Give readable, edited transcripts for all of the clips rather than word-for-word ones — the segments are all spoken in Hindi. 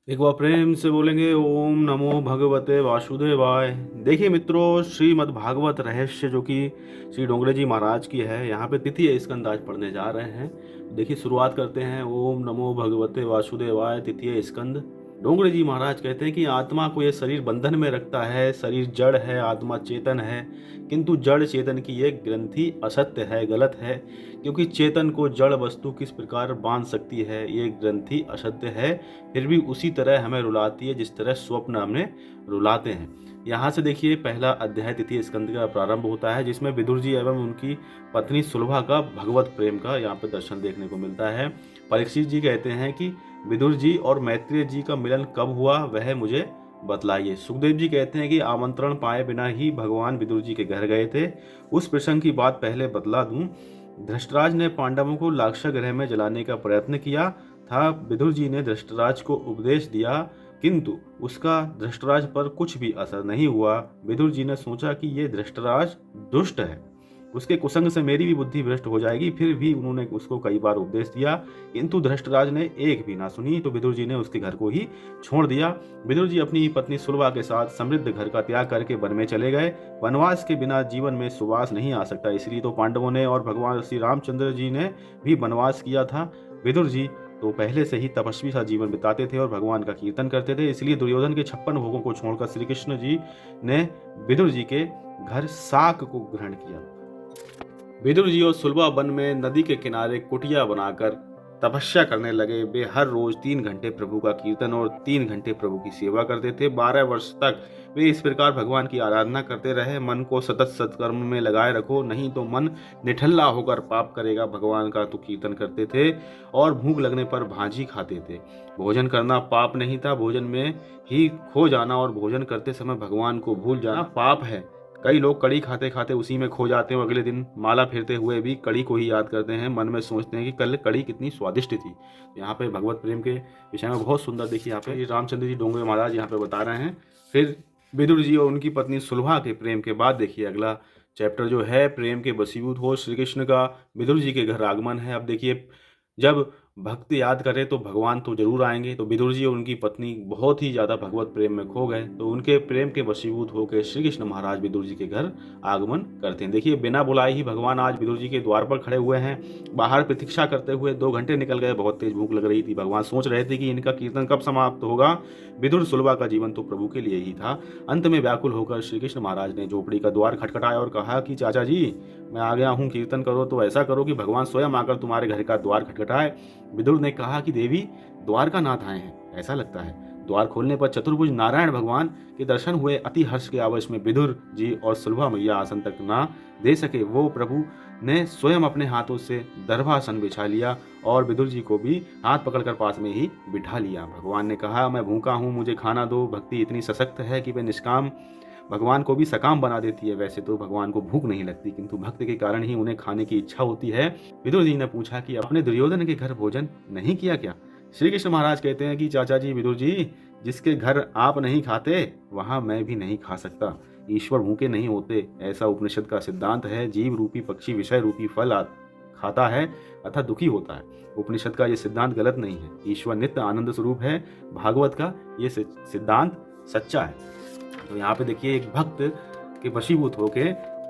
एक बार प्रेम से बोलेंगे ओम नमो भगवते वासुदेवाय। देखिए मित्रों, श्रीमद् भागवत रहस्य जो कि श्री डोंगरे जी महाराज की है, यहाँ पे तिथि स्कंद आज पढ़ने जा रहे हैं। देखिए शुरुआत करते हैं। ओम नमो भगवते वासुदेवाय। तृतीय स्कंद। डोंगरे जी महाराज कहते हैं कि आत्मा को यह शरीर बंधन में रखता है। शरीर जड़ है, आत्मा चेतन है, किंतु जड़ चेतन की ये ग्रंथि असत्य है, गलत है। क्योंकि चेतन को जड़ वस्तु किस प्रकार बांध सकती है, ये ग्रंथि असत्य है। फिर भी उसी तरह हमें रुलाती है जिस तरह स्वप्न हमें रुलाते हैं। यहाँ से देखिए पहला अध्याय तृतीय स्कंद का प्रारंभ होता है, जिसमें विदुर जी एवं उनकी पत्नी सुलभा का भगवत प्रेम का यहाँ पे दर्शन देखने को मिलता है। परीक्षित जी कहते हैं कि विदुर जी और मैत्रेय जी का मिलन कब हुआ वह मुझे बतलाइए। सुखदेव जी कहते हैं कि आमंत्रण पाए बिना ही भगवान विदुर जी के घर गए थे। उस प्रसंग की बात पहले बतला दूं। धृष्टराज ने पांडवों को लाक्षा गृह में जलाने का प्रयत्न किया था। विदुर जी ने धृष्टराज को उपदेश दिया, किंतु उसका धृष्टराज पर कुछ भी असर नहीं हुआ। विदुर जी ने सोचा कि ये धृष्टराज दुष्ट है, उसके कुसंग से मेरी भी बुद्धि भ्रष्ट हो जाएगी। फिर भी उन्होंने उसको कई बार उपदेश दिया, किंतु धृष्टराज ने एक भी ना सुनी। तो विदुर जी ने उसके घर को ही छोड़ दिया। विदुर जी अपनी पत्नी सुलभा के साथ समृद्ध घर का त्याग करके वन में चले गए। वनवास के बिना जीवन में सुवास नहीं आ सकता, इसलिए तो पांडवों ने और भगवान श्री रामचंद्र जी ने भी वनवास किया था। विदुर जी तो पहले से ही तपस्वी सा जीवन बिताते थे और भगवान का कीर्तन करते थे, इसलिए दुर्योधन के 56 भोगों को छोड़कर श्री कृष्ण जी ने विदुर जी के घर शाक को ग्रहण किया। विदुर जी और सुलभा वन में नदी के किनारे कुटिया बनाकर तपस्या करने लगे। वे हर रोज 3 घंटे प्रभु का कीर्तन और 3 घंटे प्रभु की सेवा करते थे। 12 वर्ष तक वे इस प्रकार भगवान की आराधना करते रहे। मन को सतत सत्कर्म में लगाए रखो, नहीं तो मन निठल्ला होकर पाप करेगा। भगवान का तो कीर्तन करते थे और भूख लगने पर भाजी खाते थे। भोजन करना पाप नहीं था, भोजन में ही खो जाना और भोजन करते समय भगवान को भूल जाना पाप है। कई लोग कड़ी खाते खाते उसी में खो जाते हैं, अगले दिन माला फेरते हुए भी कड़ी को ही याद करते हैं, मन में सोचते हैं कि कल कड़ी कितनी स्वादिष्ट थी। यहाँ पे भगवत प्रेम के विषय में बहुत सुंदर देखिए यहाँ पे रामचंद्र जी डोंगरे महाराज यहाँ पे बता रहे हैं। फिर विदुर जी और उनकी पत्नी सुलभा के प्रेम के बाद देखिए अगला चैप्टर जो है, प्रेम के वशीभूत हो श्री कृष्ण का विदुर जी के घर आगमन है। अब देखिए जब भक्त याद करें तो भगवान तो जरूर आएंगे। तो विदुर जी और उनकी पत्नी बहुत ही ज़्यादा भगवत प्रेम में खो गए, तो उनके प्रेम के वशीभूत होकर श्री कृष्ण महाराज विदुर जी के घर आगमन करते हैं। देखिए बिना बुलाए ही भगवान आज विदुर जी के द्वार पर खड़े हुए हैं। बाहर प्रतीक्षा करते हुए 2 घंटे निकल गए, बहुत तेज भूख लग रही थी। भगवान सोच रहे थे कि इनका कीर्तन कब समाप्त होगा। विदुर सुलभा का जीवन तो प्रभु के लिए ही था। अंत में व्याकुल होकर श्री कृष्ण महाराज ने झोपड़ी का द्वार खटखटाया और कहा कि चाचा जी, मैं आ गया हूँ, कीर्तन करो। तो ऐसा करो कि भगवान स्वयं आकर तुम्हारे घर का द्वार खटखटाए। विदुर ने कहा कि देवी, द्वार का नाथ आए हैं, ऐसा लगता है। द्वार खोलने पर चतुर्भुज नारायण भगवान के दर्शन हुए। अति हर्ष के आवेश में विदुर जी और सुलभा मैया आसन तक ना दे सके, वो प्रभु ने स्वयं अपने हाथों से दर्भासन बिछा लिया और विदुर जी को भी हाथ पकड़कर पास में ही बिठा लिया। भगवान ने कहा, मैं भूखा हूँ, मुझे खाना दो। भक्ति इतनी सशक्त है कि वे निष्काम भगवान को भी सकाम बना देती है। वैसे तो भगवान को भूख नहीं लगती, किंतु भक्त के कारण ही उन्हें खाने की इच्छा होती है। विदुर जी ने पूछा कि अपने दुर्योधन के घर भोजन नहीं किया क्या? श्री कृष्ण महाराज कहते हैं कि चाचा जी विदुर जी, जिसके घर आप नहीं खाते वहां मैं भी नहीं खा सकता। ईश्वर भूखे नहीं होते, ऐसा उपनिषद का सिद्धांत है। जीव रूपी पक्षी विषय रूपी फल खाता है अतः दुखी होता है। उपनिषद का ये सिद्धांत गलत नहीं है। ईश्वर नित्य आनंद स्वरूप है। भागवत का ये सिद्धांत सच्चा है। तो यहाँ पे देखिए एक भक्त के वशीभूत होके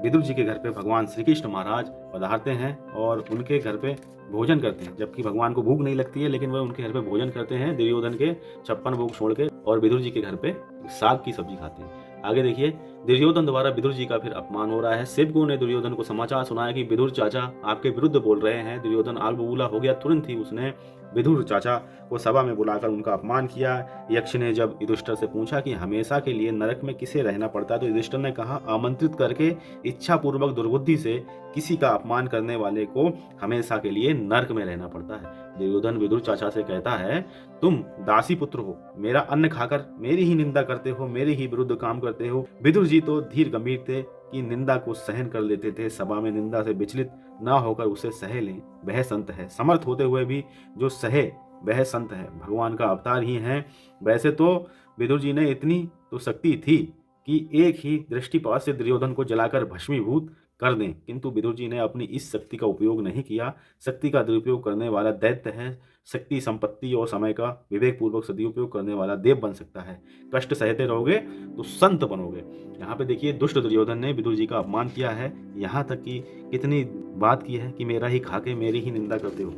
विदुर जी के घर पे भगवान श्री कृष्ण महाराज पधारते हैं और उनके घर पे भोजन करते हैं। जबकि भगवान को भूख नहीं लगती है, लेकिन वह उनके घर पे भोजन करते हैं दुर्योधन के 56 भोग छोड़ के, और विदुर जी के घर पे साग की सब्जी खाते हैं। आगे देखिए दुर्योधन द्वारा विदुर जी का फिर अपमान हो रहा है। सेवकों ने दुर्योधन को समाचार सुनाया कि विदुर चाचा आपके विरुद्ध बोल रहे हैं। दुर्योधन आग बबूला हो गया। तुरंत ही उसने विदुर चाचा को सभा में बुलाकर उनका अपमान किया। यक्ष ने जब युधिष्ठिर से पूछा कि हमेशा के लिए नरक में किसे रहना पड़ता है, तो युधिष्ठिर ने कहा, आमंत्रित करके इच्छा पूर्वक दुर्बुद्धि से किसी का अपमान करने वाले को हमेशा के लिए नरक में रहना पड़ता है। दुर्योधन विदुर चाचा से कहता है, तुम दासी पुत्र हो, मेरा अन्न खाकर मेरी ही निंदा करते हो, मेरे ही विरुद्ध काम करते हो। विदुर जी तो धीर गंभीर थे कि निंदा को सहन कर लेते थे। सभा में निंदा से विचलित ना होकर उसे सह लें, वह संत है। समर्थ होते हुए भी जो सहे वह संत है, भगवान का अवतार ही है। वैसे तो विदुर जी ने इतनी तो शक्ति थी कि एक ही दृष्टिपात से दुर्योधन को जलाकर भस्मीभूत कर दें, किंतु विदुर जी ने अपनी इस शक्ति का उपयोग नहीं किया। शक्ति का दुरुपयोग करने वाला दैत्य है, शक्ति, संपत्ति और समय का विवेकपूर्वक सदुपयोग करने वाला देव बन सकता है। कष्ट सहते रहोगे तो संत बनोगे। यहाँ पे देखिए दुष्ट दुर्योधन ने विदुर जी का अपमान किया है, यहाँ तक कि कितनी बात की है कि मेरा ही खाके मेरी ही निंदा करते हो।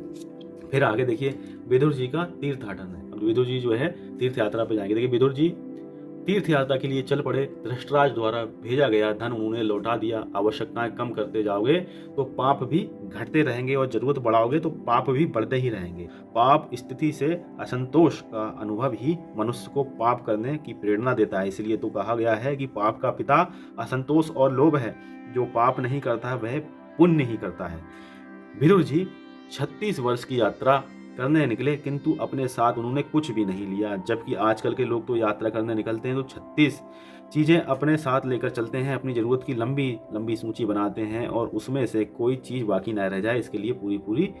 फिर आगे देखिए विदुर जी का तीर्थाटन है। अब विदुर जी जो है तीर्थ यात्रा पे जाएंगे। देखिए विदुर जी तीर्थ यात्रा के लिए चल पड़े। धृतराष्ट्र द्वारा भेजा गया धन उन्होंने लौटा दिया। आवश्यकताएं कम करते जाओगे तो पाप भी घटते रहेंगे और जरूरत बढ़ाओगे तो पाप भी बढ़ते ही रहेंगे। पाप स्थिति से असंतोष का अनुभव ही मनुष्य को पाप करने की प्रेरणा देता है। इसलिए तो कहा गया है कि पाप का पिता असंतोष और लोभ है। जो पाप नहीं करता वह पुण्य ही करता है। विदुर जी 36 वर्ष की यात्रा करने निकले, किंतु अपने साथ उन्होंने कुछ भी नहीं लिया। जबकि आजकल के लोग तो यात्रा करने निकलते हैं तो 36 चीज़ें अपने साथ लेकर चलते हैं। अपनी ज़रूरत की लंबी लंबी सूची बनाते हैं और उसमें से कोई चीज़ बाकी ना रह जाए, इसके लिए पूरी पूरी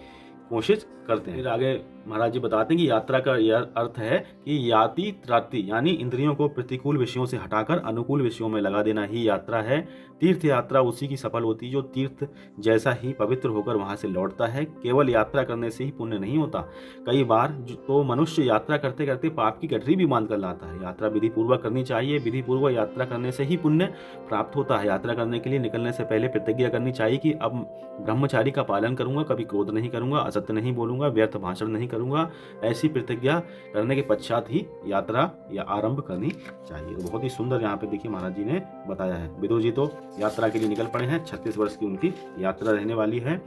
कोशिश करते हैं। फिर आगे महाराज जी बताते हैं कि यात्रा का यह अर्थ है कि याति त्राति, यानी इंद्रियों को प्रतिकूल विषयों से हटाकर अनुकूल विषयों में लगा देना ही यात्रा है। तीर्थ यात्रा उसी की सफल होती है जो तीर्थ जैसा ही पवित्र होकर वहां से लौटता है। केवल यात्रा करने से ही पुण्य नहीं होता, कई बार तो मनुष्य यात्रा करते करते पाप की गठरी भी बांध कर लाता है। यात्रा विधि पूर्वक करनी चाहिए। विधि पूर्वक यात्रा करने से ही पुण्य प्राप्त होता है। यात्रा करने के लिए निकलने से पहले प्रतिज्ञा करनी चाहिए कि अब ब्रह्मचारी का पालन करूंगा, कभी क्रोध नहीं करूंगा, असत्य नहीं बोलूंगा, व्यर्थ भाषण नहीं करूंगा। ऐसी प्रतिज्ञा करने के पश्चात ही यात्रा या आरंभ करनी चाहिए। तो बहुत ही सुंदर यहाँ पे देखिए महाराज जी ने बताया है। विदुर जी तो यात्रा के लिए निकल पड़े हैं। 36 वर्ष की उनकी यात्रा रहने वाली है।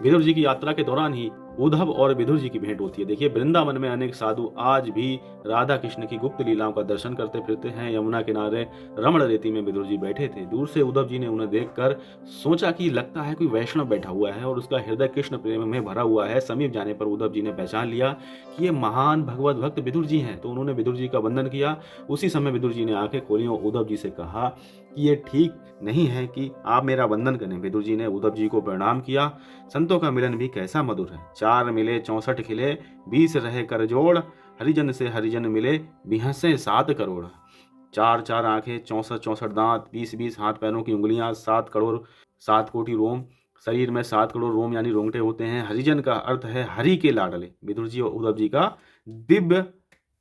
विदुर जी की यात्रा के दौरान ही उद्धव और विदुर जी की भेंट होती है। देखिए वृंदावन में अनेक साधु आज भी राधा कृष्ण की गुप्त लीलाओं का दर्शन करते फिरते हैं। यमुना किनारे रमण रेती में विदुर जी बैठे थे। दूर से उद्धव जी ने उन्हें देखकर सोचा कि लगता है कोई वैष्णव बैठा हुआ है और उसका हृदय कृष्ण प्रेम में भरा हुआ है। समीप जाने पर उद्धव जी ने पहचान लिया कि ये महान भगवत भक्त विदुर जी हैं, तो उन्होंने विदुर जी का वंदन किया। उसी समय विदुर जी ने आंखें खोली और उद्धव जी से कहा कि ये ठीक नहीं है कि आप मेरा वंदन करें। विदुर जी ने उद्धव जी को प्रणाम किया। संतों का मिलन भी कैसा मधुर है। 4 मिले 64 खिले, 20 रहे कर जोड़, हरिजन से हरिजन मिले, बिहसे 7 करोड़। 4 आंखें, 64 दांत, 20 हाथ पैरों की उंगलियां, 7 करोड़ 7 कोटि रोम, शरीर में 7 करोड़ रोम यानी रोंगटे होते हैं। हरिजन का अर्थ है हरि के लाडले। विदुर जी और उद्धव जी का दिव्य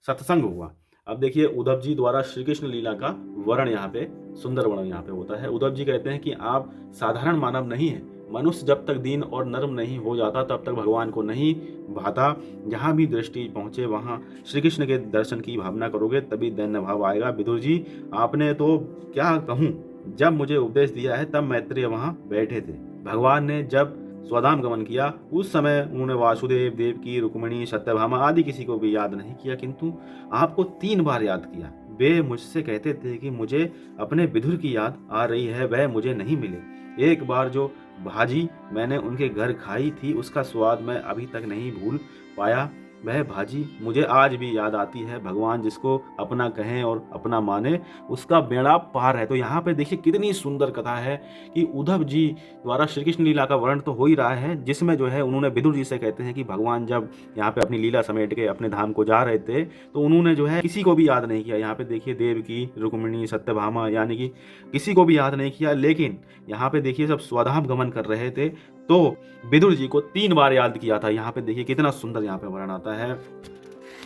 सत्संग हुआ। अब देखिए उद्धव जी द्वारा श्री कृष्ण लीला का वर्णन यहाँ पे, सुंदर वर्णन यहाँ पे होता है। उद्धव जी कहते हैं कि आप साधारण मानव नहीं है। मनुष्य जब तक दीन और नर्म नहीं हो जाता तब तक भगवान को नहीं भाता। जहाँ भी दृष्टि पहुँचे वहाँ श्री कृष्ण के दर्शन की भावना करोगे तभी दैन्य भाव आएगा। विदुर जी आपने तो क्या कहूँ, जब मुझे उपदेश दिया है तब मैत्रेय वहाँ बैठे थे। भगवान ने जब स्वधाम गमन किया उस समय उन्होंने वासुदेव, देवकी, रुक्मिणी, सत्यभामा आदि किसी को भी याद नहीं किया, किंतु आपको 3 बार याद किया। वे मुझसे कहते थे कि मुझे अपने विदुर की याद आ रही है, वह मुझे नहीं मिले। एक बार जो भाजी मैंने उनके घर खाई थी उसका स्वाद मैं अभी तक नहीं भूल पाया। वह भाजी मुझे आज भी याद आती है। भगवान जिसको अपना कहें और अपना माने उसका बेड़ा पार है। तो यहाँ पे देखिए कितनी सुंदर कथा है कि उद्धव जी द्वारा श्री कृष्ण लीला का वर्णन तो हो ही रहा है, जिसमें जो है उन्होंने विदुर जी से कहते हैं कि भगवान जब यहाँ पे अपनी लीला समेट के अपने धाम को जा रहे थे तो उन्होंने जो है किसी को भी याद नहीं किया। यहाँ पे देखिए देवकी, रुक्मिणी, सत्यभामा यानी कि किसी को भी याद नहीं किया, लेकिन यहाँ पे देखिए जब स्वधाम गमन कर रहे थे तो विदुर जी को 3 बार याद किया था। यहाँ पे देखिए कितना सुंदर यहाँ पे वर्णन आता है।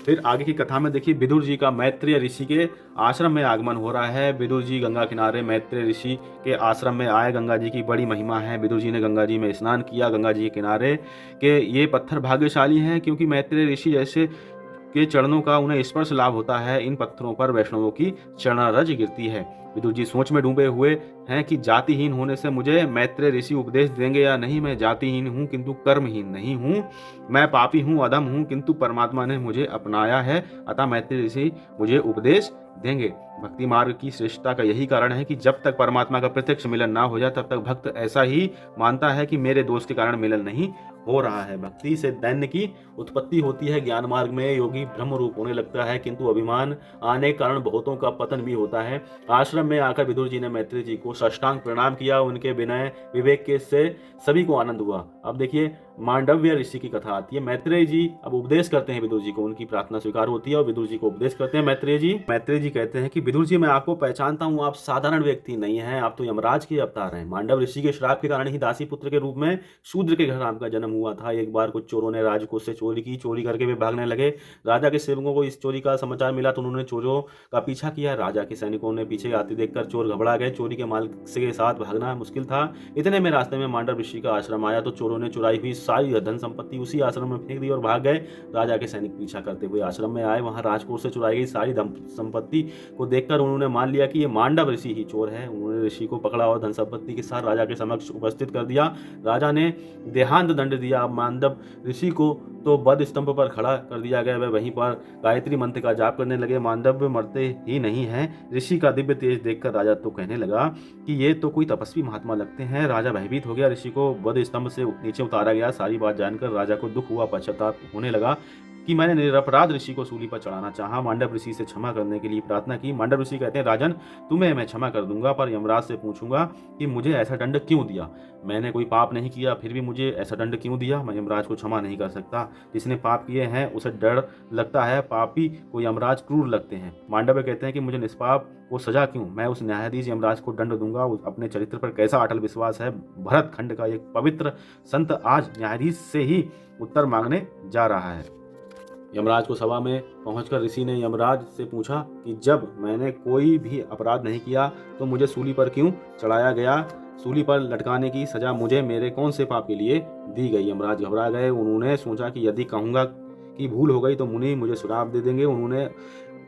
फिर आगे की कथा में देखिए विदुर जी का मैत्रेय ऋषि के आश्रम में आगमन हो रहा है। विदुर जी गंगा किनारे मैत्रेय ऋषि के आश्रम में आए। गंगा जी की बड़ी महिमा है। विदुर जी ने गंगा जी में स्नान किया। गंगा जी के किनारे के ये पत्थर भाग्यशाली हैं क्योंकि मैत्रेय ऋषि जैसे के चरणों का उन्हें स्पर्श लाभ होता है। इन पत्थरों पर वैष्णवों की चरणारज गिरती है। विदुर जी सोच में डूबे हुए हैं कि जातिहीन होने से मुझे मैत्रेय ऋषि उपदेश देंगे या नहीं। मैं जातिहीन हूँ किंतु कर्महीन नहीं हूँ। मैं पापी हूँ, अधम हूँ, किंतु परमात्मा ने मुझे अपनाया है, अतः मैत्रेय ऋषि मुझे उपदेश देंगे। भक्ति मार्ग की श्रेष्ठता का यही कारण है कि जब तक परमात्मा का प्रत्यक्ष मिलन ना हो जाए तब तक भक्त ऐसा ही मानता है कि मेरे दोष के कारण मिलन नहीं हो रहा है। भक्ति से दैन्य की उत्पत्ति होती है। ज्ञान मार्ग में योगी ब्रह्म रूप होने लगता है, किंतु अभिमान आने के कारण बहुतों का पतन भी होता है। आश्रम में आकर विदुर जी ने मैत्रेय जी को साष्टांग प्रणाम किया। उनके विनय विवेक के से सभी को आनंद हुआ। अब देखिए मांडव्य ऋषि की कथा आती है। मैत्रेय जी अब उपदेश करते हैं विदुर जी को, उनकी प्रार्थना स्वीकार होती है और विदुर जी को उपदेश करते हैं मैत्रेय जी कहते हैं कि विदुर जी, मैं आपको पहचानता हूँ, आप साधारण व्यक्ति नहीं हैं, आप तो यमराज के अवतार हैं। मांडव ऋषि के श्राप के कारण ही दासी पुत्र के रूप में शूद्र के घर आपका जन्म हुआ था। एक बार कुछ चोरों ने राजकोष से चोरी की, चोरी करके वे भागने लगे। राजा के सेवकों को इस चोरी का समाचार मिला तो उन्होंने चोरों का पीछा किया। राजा के सैनिकों ने पीछे आते देखकर चोर घबरा गए। चोरी के माल के साथ भागना मुश्किल था। इतने में रास्ते में मांडव ऋषि का आश्रम आया तो चोरों ने चुराई हुई सारी धन संपत्ति उसी आश्रम में फेंक दी और भाग गए। राजा के सैनिक पीछा करते हुए आश्रम में आए। वहां राजकोष से चुराई गई सारी धन संपत्ति को देखकर उन्होंने मान लिया कि ये मांडव ऋषि ही चोर है। उन्होंने ऋषि को पकड़ा और धन संपत्ति के साथ राजा के समक्ष उपस्थित कर दिया। राजा ने देहांत दंड दिया। मांडव ऋषि को तो बद स्तंभ पर खड़ा कर दिया गया। वह वहीं पर गायत्री मंत्र का जाप करने लगे। मांडव मरते ही नहीं हैं। ऋषि का दिव्य तेज देखकर राजा तो कहने लगा कि ये तो कोई तपस्वी महात्मा लगते हैं। राजा भयभीत हो गया। ऋषि को बद स्तंभ से नीचे उतारा गया। सारी बात जानकर राजा को दुख हुआ, पश्चाताप होने लगा कि मैंने निरपराध ऋषि को सूली पर चढ़ाना चाहा। मांडव ऋषि से क्षमा करने के लिए प्रार्थना की। मांडव ऋषि कहते हैं, राजन, तुम्हें मैं क्षमा कर दूंगा, पर यमराज से पूछूंगा कि मुझे ऐसा दंड क्यों दिया। मैंने कोई पाप नहीं किया, फिर भी मुझे ऐसा दंड क्यों दिया। मैं यमराज को क्षमा नहीं कर सकता। जिसने पाप किए हैं उसे डर लगता है, पापी को यमराज क्रूर लगते हैं। मांडव कहते हैं कि मुझे निष्पाप को सजा क्यों। मैं उस न्यायाधीश यमराज को दंड दूंगा। अपने चरित्र पर कैसा अटल विश्वास है। भरत खंड का एक पवित्र संत आज न्यायाधीश से ही उत्तर मांगने जा रहा है। यमराज को सभा में पहुंचकर ऋषि ने यमराज से पूछा कि जब मैंने कोई भी अपराध नहीं किया तो मुझे सूली पर क्यों चढ़ाया गया। सूली पर लटकाने की सजा मुझे मेरे कौन से पाप के लिए दी गई। यमराज घबरा गए। उन्होंने सोचा कि यदि कहूँगा कि भूल हो गई तो मुनि मुझे श्राप दे देंगे। उन्होंने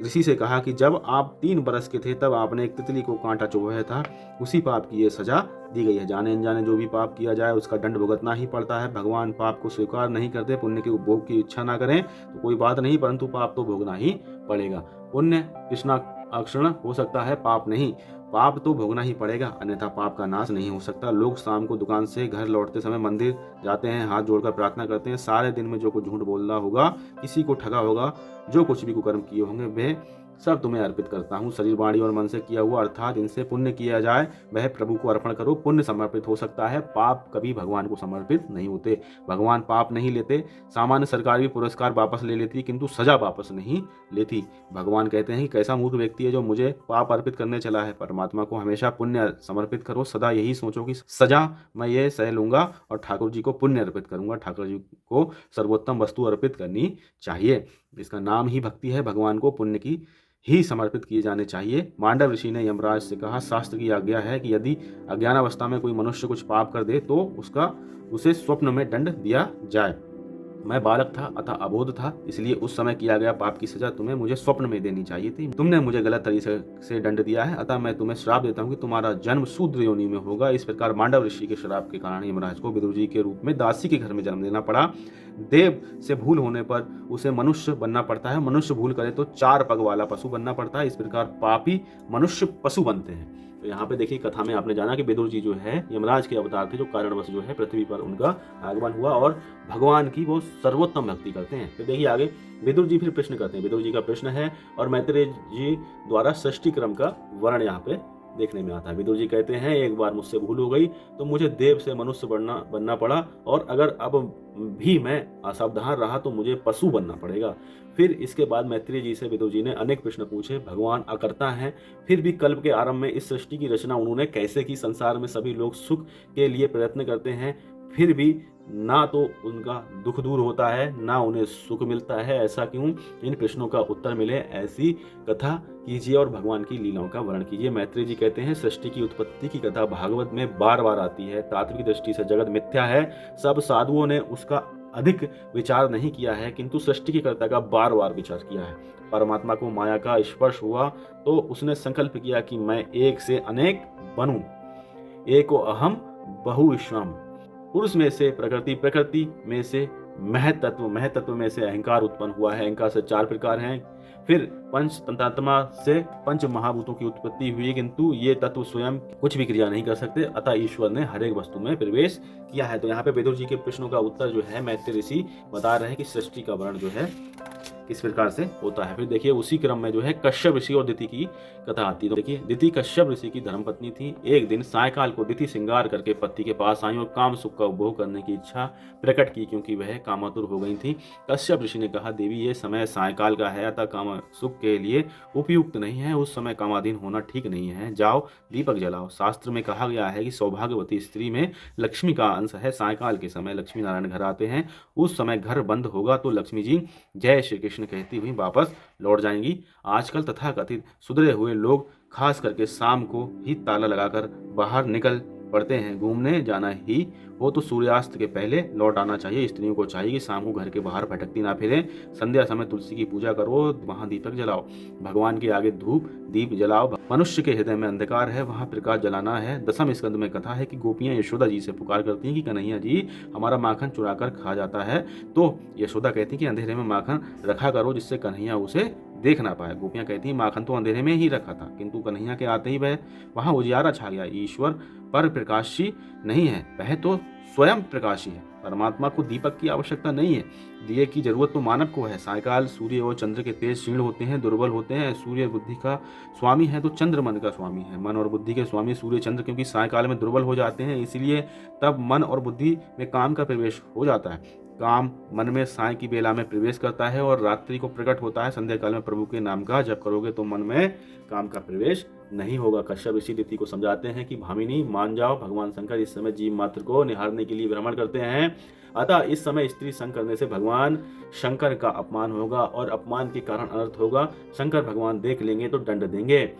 ऋषि से कहा कि जब आप 3 बरस के थे तब आपने एक तितली को कांटा चुभोया था, उसी पाप की ये सजा दी गई है। जाने अनजाने जो भी पाप किया जाए उसका दंड भुगतना ही पड़ता है। भगवान पाप को स्वीकार नहीं करते। पुण्य के उपभोग की इच्छा ना करें तो कोई बात नहीं, परंतु पाप तो भोगना ही पड़ेगा। पुण्य कृष्णाक्षण हो सकता है, पाप नहीं। पाप तो भोगना ही पड़ेगा, अन्यथा पाप का नाश नहीं हो सकता। लोग शाम को दुकान से घर लौटते समय मंदिर जाते हैं, हाथ जोड़कर प्रार्थना करते हैं। सारे दिन में जो कुछ झूठ बोला होगा, किसी को ठगा होगा, जो कुछ भी कुकर्म किए होंगे, वे सब तुम्हें अर्पित करता हूँ। शरीर, वाणी और मन से किया हुआ अर्थात इनसे पुण्य किया जाए वह प्रभु को अर्पण करो। पुण्य समर्पित हो सकता है, पाप कभी भगवान को समर्पित नहीं होते। भगवान पाप नहीं लेते। सामान्य सरकार भी पुरस्कार वापस ले लेती किंतु सजा वापस नहीं लेती। भगवान कहते हैं कि कैसा मूर्ख व्यक्ति है जो मुझे पाप अर्पित करने चला है। परमात्मा को हमेशा पुण्य समर्पित करो। सदा यही सोचो कि सजा मैं ये सह लूंगा और ठाकुर जी को पुण्य अर्पित करूंगा। ठाकुर जी को सर्वोत्तम वस्तु अर्पित करनी चाहिए। इसका नाम ही भक्ति है। भगवान को पुण्य की ही समर्पित किए जाने चाहिए। मांडव ऋषि ने यमराज से कहा, शास्त्र की आज्ञा है कि यदि अज्ञानावस्था में कोई मनुष्य कुछ पाप कर दे तो उसे स्वप्न में दंड दिया जाए। मैं बालक था अतः अबोध था, इसलिए उस समय किया गया पाप की सजा तुम्हें मुझे स्वप्न में देनी चाहिए थी। तुमने मुझे गलत तरीके से दंड दिया है, अतः मैं तुम्हें श्राप देता हूँ कि तुम्हारा जन्म शूद्र योनि में होगा। इस प्रकार मांडव ऋषि के श्राप के कारण यमराज को विदुर जी के रूप में दासी के घर में जन्म लेना पड़ा। देव से भूल होने पर उसे मनुष्य बनना पड़ता है। मनुष्य भूल करे तो 4 पग वाला पशु बनना पड़ता है। इस प्रकार पापी मनुष्य पशु बनते हैं। तो यहाँ पे देखिए कथा में आपने जाना कि विदुर जी जो है यमराज के अवतार थे, जो कारणवश जो है पृथ्वी पर उनका आगमन हुआ और भगवान की वो सर्वोत्तम भक्ति करते हैं। फिर देखिए आगे विदुर जी फिर प्रश्न करते हैं। विदुर जी का प्रश्न है और मैत्रेय जी द्वारा सृष्टि क्रम का वर्णन यहाँ पे देखने में आता है। विदुर जी कहते हैं, एक बार मुझसे भूल हो गई तो मुझे देव से मनुष्य बनना पड़ा, और अगर अब भी मैं असावधान रहा तो मुझे पशु बनना पड़ेगा। फिर इसके बाद मैत्रेय जी से विदुर जी ने अनेक प्रश्न पूछे। भगवान अकर्ता हैं, फिर भी कल्प के आरंभ में इस सृष्टि की रचना उन्होंने कैसे की। संसार में सभी लोग सुख के लिए प्रयत्न करते हैं, फिर भी ना तो उनका दुख दूर होता है ना उन्हें सुख मिलता है, ऐसा क्यों। इन प्रश्नों का उत्तर मिले ऐसी कथा कीजिए और भगवान की लीलाओं का वर्णन कीजिए। मैत्रेय जी कहते हैं, सृष्टि की उत्पत्ति की कथा भागवत में बार बार आती है। तात्विक दृष्टि से जगत मिथ्या है। सब साधुओं ने उसका अधिक विचार नहीं किया है, किंतु सृष्टि की कर्ता का बार बार विचार किया है। परमात्मा को माया का स्पर्श हुआ तो उसने संकल्प किया कि मैं एक से अनेक बनूं, एको अहम बहुविश्वम। पुरुष में से प्रकृति, प्रकृति में से महतत्व, महतत्व में से अहंकार उत्पन्न हुआ है। अहंकार से 4 प्रकार हैं। फिर पंच तंत्रात्मा से 5 महाभूतों की उत्पत्ति हुई, किंतु ये तत्व स्वयं कुछ भी क्रिया नहीं कर सकते, अतः ईश्वर ने हर एक वस्तु में प्रवेश किया है। तो यहाँ पे विदुर जी के प्रश्नों का उत्तर जो है मैत्रेय ऋषि बता रहे हैं कि सृष्टि का वर्णन जो है किस प्रकार से होता है। फिर देखिए उसी क्रम में जो है कश्यप ऋषि और दिति की कथा आती है। तो देखिए दिति कश्यप ऋषि की धर्मपत्नी थी। एक दिन सायकाल को दिति श्रृंगार करके पति के पास आई और काम सुख का उपभोग करने की इच्छा प्रकट की, क्योंकि वह कामातुर हो गई थी। कश्यप ऋषि ने कहा, देवी ये समय सायकाल का है, अतः काम सुख के लिए उपयुक्त नहीं है, उस समय कामाधीन होना ठीक नहीं है, जाओ दीपक जलाओ। शास्त्र में कहा गया है कि सौभाग्यवती स्त्री में लक्ष्मी का अंश है। सायकाल के समय लक्ष्मी नारायण घर आते हैं, उस समय घर बंद होगा तो लक्ष्मी जी जय श्री कृष्ण कहती हुई वापस लौट जाएंगी। आजकल तथाकथित सुधरे हुए लोग खास करके शाम को ही ताला लगाकर बाहर निकल पड़ते हैं। घूमने जाना ही हो तो सूर्यास्त के पहले लौट आना चाहिए। स्त्रियों को चाहिए कि शाम को घर के बाहर भटकती ना फिरें। संध्या समय तुलसी की पूजा करो, वहां दीपक जलाओ, भगवान के आगे धूप दीप जलाओ। मनुष्य के हृदय में अंधकार है, वहां प्रकाश जलाना है। दसम स्कंद में कथा है कि गोपियां यशोदा जी से पुकार करती हैं कि कन्हैया जी हमारा माखन चुरा कर खा जाता है। तो यशोदा कहती कि अंधेरे में माखन रखा करो जिससे कन्हैया उसे देख ना पाए। गोपियां कहती हैं माखन तो अंधेरे में ही रखा था, किंतु कन्हैया के आते ही वह वहां उजियारा छा गया। ईश्वर पर प्रकाशी नहीं है, वह तो स्वयं प्रकाशी है। परमात्मा को दीपक की आवश्यकता नहीं है, दिए की जरूरत तो मानव को है। सायकाल सूर्य और चंद्र के तेज क्षीण होते हैं, दुर्बल होते हैं। सूर्य बुद्धि का स्वामी है तो चंद्र मन का स्वामी है। मन और बुद्धि के स्वामी सूर्य चंद्र क्योंकि सायकाल में दुर्बल हो जाते हैं, इसलिए तब मन और बुद्धि में काम का प्रवेश हो जाता है। काम मन में साय की बेला में प्रवेश करता है और रात्रि को प्रकट होता है। संध्या काल में प्रभु के नाम का जप करोगे तो मन में काम का प्रवेश नहीं होगा। कश्यप ऋषि दिति को समझाते हैं कि भामिनी मान जाओ, भगवान शंकर इस समय जीव मात्र को निहारने के लिए भ्रमण करते हैं, अतः इस समय स्त्री संग करने से भगवान शंकर का अपमान होगा और अपमान के कारण अनर्थ होगा। शंकर भगवान देख लेंगे तो दंड देंगे।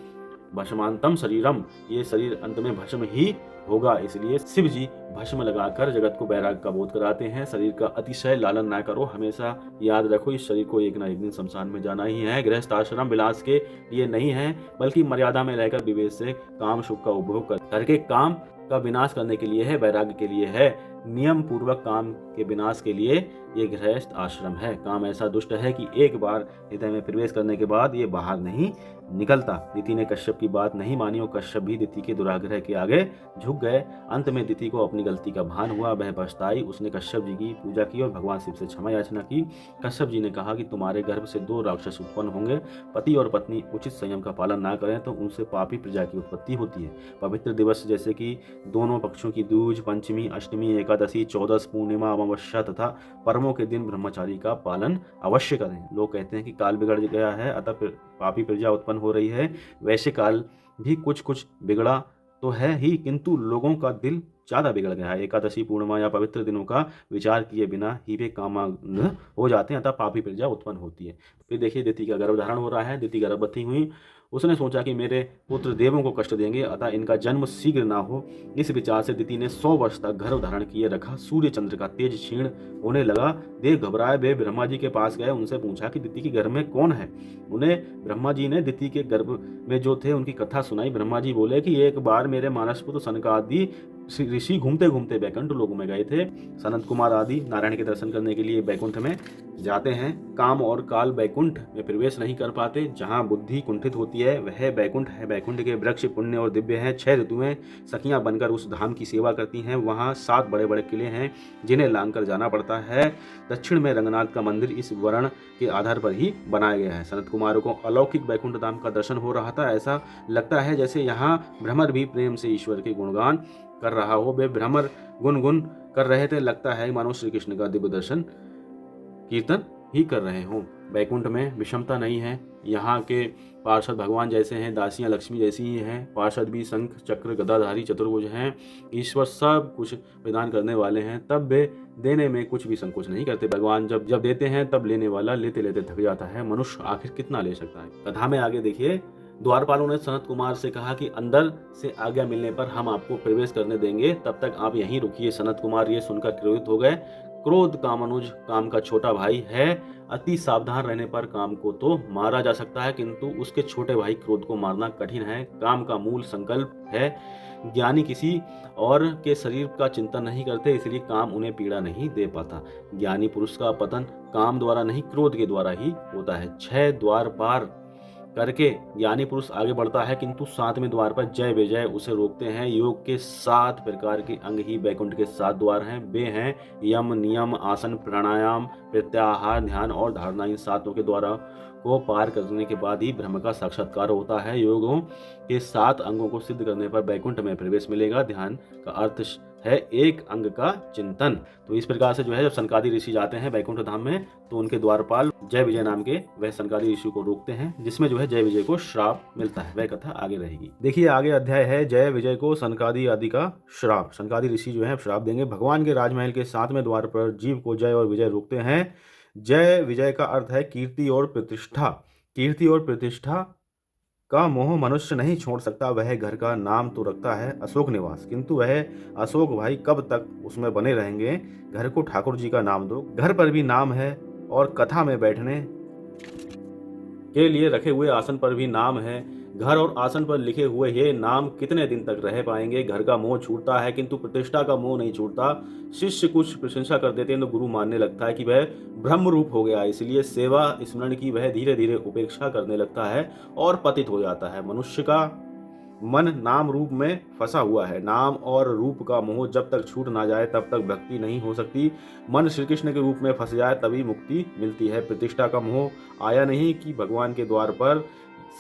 भस्मांतम शरीरम, ये शरीर अंत में भस्म ही होगा, इसलिए शिव जी भस्म लगाकर जगत को वैराग्य का बोध कराते हैं। शरीर का अतिशय लालन ना करो, हमेशा याद रखो इस शरीर को एक ना एक दिन शमशान में जाना ही है। गृहस्थ आश्रम विलास के लिए नहीं है, बल्कि मर्यादा में रहकर विवेक से काम सुख का उपभोग करके काम का विनाश करने के लिए है, वैराग्य के लिए है। नियम पूर्वक काम के विनाश के लिए ये गृहस्थ आश्रम है। काम ऐसा दुष्ट है कि एक बार हृदय में प्रवेश करने के बाद ये बाहर नहीं निकलता। दिति ने कश्यप की बात नहीं मानी और कश्यप भी दिति के दुराग्रह के आगे झुक गए। अंत में दिति को अपनी गलती का भान हुआ, वह पछताई। उसने कश्यप जी की पूजा की और भगवान शिव से क्षमा याचना की। कश्यप जी ने कहा कि तुम्हारे गर्भ से 2 राक्षस उत्पन्न होंगे। पति और पत्नी उचित संयम का पालन ना करें तो उनसे पापी प्रजा की उत्पत्ति होती है। पवित्र दिवस जैसे कि दोनों पक्षों की दूज, पंचमी, अष्टमी, एकादशी, चौदस, पूर्णिमा, अमावस्या तथा पर्वों के दिन ब्रह्मचारी का पालन अवश्य करें। लोग कहते हैं कि काल बिगड़ गया है अतः पापी प्रजा उत्पन्न हो रही है। वैसे काल भी कुछ बिगड़ा तो है ही, किंतु लोगों का दिल ज़्यादा बिगड़ गया है। एकादशी, पूर्णिमा या पवित्र दिनों का विचार किए बिना ही वे कामांध हो जाते हैं, अतः पापी प्रजा उत्पन्न होती है। फिर देखिए दिति का गर्भधारण हो रहा है। दिति गर्भवती हुई। उसने सोचा कि मेरे पुत्र देवों को कष्ट देंगे, अतः इनका जन्म शीघ्र ना हो। इस विचार से दिति ने 100 वर्ष तक गर्भ धारण किए रखा। सूर्य चंद्र का तेज क्षीण होने लगा। देव घबराए, वे ब्रह्मा जी के पास गए। उनसे पूछा कि दिति के गर्भ में कौन है। उन्हें ब्रह्मा जी ने दिति के गर्भ में जो थे उनकी कथा सुनाई। ब्रह्मा जी बोले कि एक बार मेरे मानसपुत्र सनकादि ऋषि घूमते घूमते बैकुंठ लोक में गए थे। सनत कुमार आदि नारायण के दर्शन करने के लिए बैकुंठ में जाते हैं। काम और काल बैकुंठ में प्रवेश नहीं कर पाते। जहाँ बुद्धि कुंठित होती है वह बैकुंठ है। बैकुंठ के वृक्ष पुण्य और दिव्य हैं। 6 ऋतुएं सखियां बनकर उस धाम की सेवा करती हैं। वहाँ 7 बड़े बड़े किले हैं जिन्हें लांग कर जाना पड़ता है। दक्षिण में रंगनाथ का मंदिर इस वर्ण के आधार पर ही बनाया गया है। सनत कुमार को अलौकिक बैकुंठ धाम का दर्शन हो रहा था। ऐसा लगता है जैसे यहाँ भ्रमर भी प्रेम से ईश्वर के गुणगान कर रहा हो। वे भ्रमर गुनगुन कर रहे थे। लगता है मानो श्री कृष्ण का दिव्य दर्शन कीर्तन ही कर रहे हों। बैकुंठ में विषमता नहीं है। यहाँ के पार्षद भगवान जैसे हैं, दासियाँ लक्ष्मी जैसी ही हैं। पार्षद भी शंख चक्र गदाधारी चतुर्भुज हैं। ईश्वर सब कुछ प्रदान करने वाले हैं, तब वे देने में कुछ भी संकोच नहीं करते। भगवान जब जब देते हैं तब लेने वाला लेते लेते थक जाता है। मनुष्य आखिर कितना ले सकता है। कथा में आगे देखिए, द्वारपालों ने सनत कुमार से कहा कि अंदर से आज्ञा मिलने पर हम आपको प्रवेश करने देंगे, तब तक आप यहीं रुकिए। सनत कुमार ये सुनकर क्रोधित हो गए। क्रोध कामानुज काम का छोटा भाई है। अति सावधान रहने पर काम को तो मारा जा सकता है, किंतु उसके छोटे भाई क्रोध को मारना कठिन है। काम का मूल संकल्प है। ज्ञानी किसी और के शरीर का चिंतन नहीं करते, इसलिए काम उन्हें पीड़ा नहीं दे पाता। ज्ञानी पुरुष का पतन काम द्वारा नहीं क्रोध के द्वारा ही होता है। 6 द्वारपाल करके ज्ञानी पुरुष आगे बढ़ता है, किंतु 7वें द्वार पर जय विजय उसे रोकते हैं। योग के 7 प्रकार के अंग ही बैकुंठ के 7 द्वार हैं। वे हैं यम, नियम, आसन, प्राणायाम, प्रत्याहार, ध्यान और धारणा। इन 7 के द्वारा को पार करने के बाद ही ब्रह्म का साक्षात्कार होता है। योगों के 7 अंगों को सिद्ध करने पर बैकुंठ में प्रवेश मिलेगा। ध्यान का अर्थ है एक अंग का चिंतन। तो इस प्रकार से जब सनकादि ऋषि जाते हैं बैकुंठ धाम में, तो उनके द्वारपाल जय विजय नाम के वह सनकादि ऋषि को रोकते हैं, जिसमें जय विजय को श्राप मिलता है। वह कथा आगे रहेगी। देखिए आगे अध्याय है जय विजय को सनकादि आदि का श्राप। सनकादि ऋषि श्राप देंगे। भगवान के राजमहल के 7वें द्वार पर जीव को जय और विजय रोकते हैं। जय विजय का अर्थ है कीर्ति और प्रतिष्ठा। कीर्ति और प्रतिष्ठा का मोह मनुष्य नहीं छोड़ सकता। वह घर का नाम तो रखता है अशोक निवास, किंतु वह अशोक भाई कब तक उसमें बने रहेंगे। घर को ठाकुर जी का नाम दो। घर पर भी नाम है और कथा में बैठने के लिए रखे हुए आसन पर भी नाम है। घर और आसन पर लिखे हुए ये नाम कितने दिन तक रह पाएंगे। घर का मोह छूटता है, किंतु प्रतिष्ठा का मोह नहीं छूटता। शिष्य कुछ प्रशंसा कर देते हैं तो गुरु मानने लगता है कि वह ब्रह्म रूप हो गया, इसलिए सेवा स्मरण की वह धीरे धीरे उपेक्षा करने लगता है और पतित हो जाता है। मनुष्य का मन नाम रूप में फंसा हुआ है। नाम और रूप का मोह जब तक छूट ना जाए तब तक भक्ति नहीं हो सकती। मन श्री कृष्ण के रूप में फंस जाए तभी मुक्ति मिलती है। प्रतिष्ठा का मोह आया नहीं कि भगवान के द्वार पर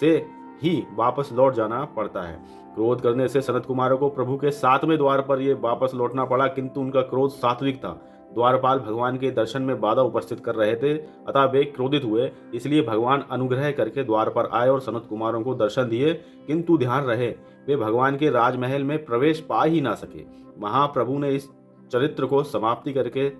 से ही वापस लौट जाना पड़ता है। क्रोध करने से सनत कुमारों को प्रभु के 7वें द्वार पर ये वापस लौटना पड़ा, किंतु उनका क्रोध सात्विक था। द्वारपाल भगवान के दर्शन में बाधा उपस्थित कर रहे थे, अतः वे क्रोधित हुए। इसलिए भगवान अनुग्रह करके द्वार पर आए और सनत कुमारों को दर्शन दिए, किंतु ध्यान रहे वे भगवान के राजमहल में प्रवेश पा ही ना सके। महाप्रभु ने इस चरित्र को समाप्ति करके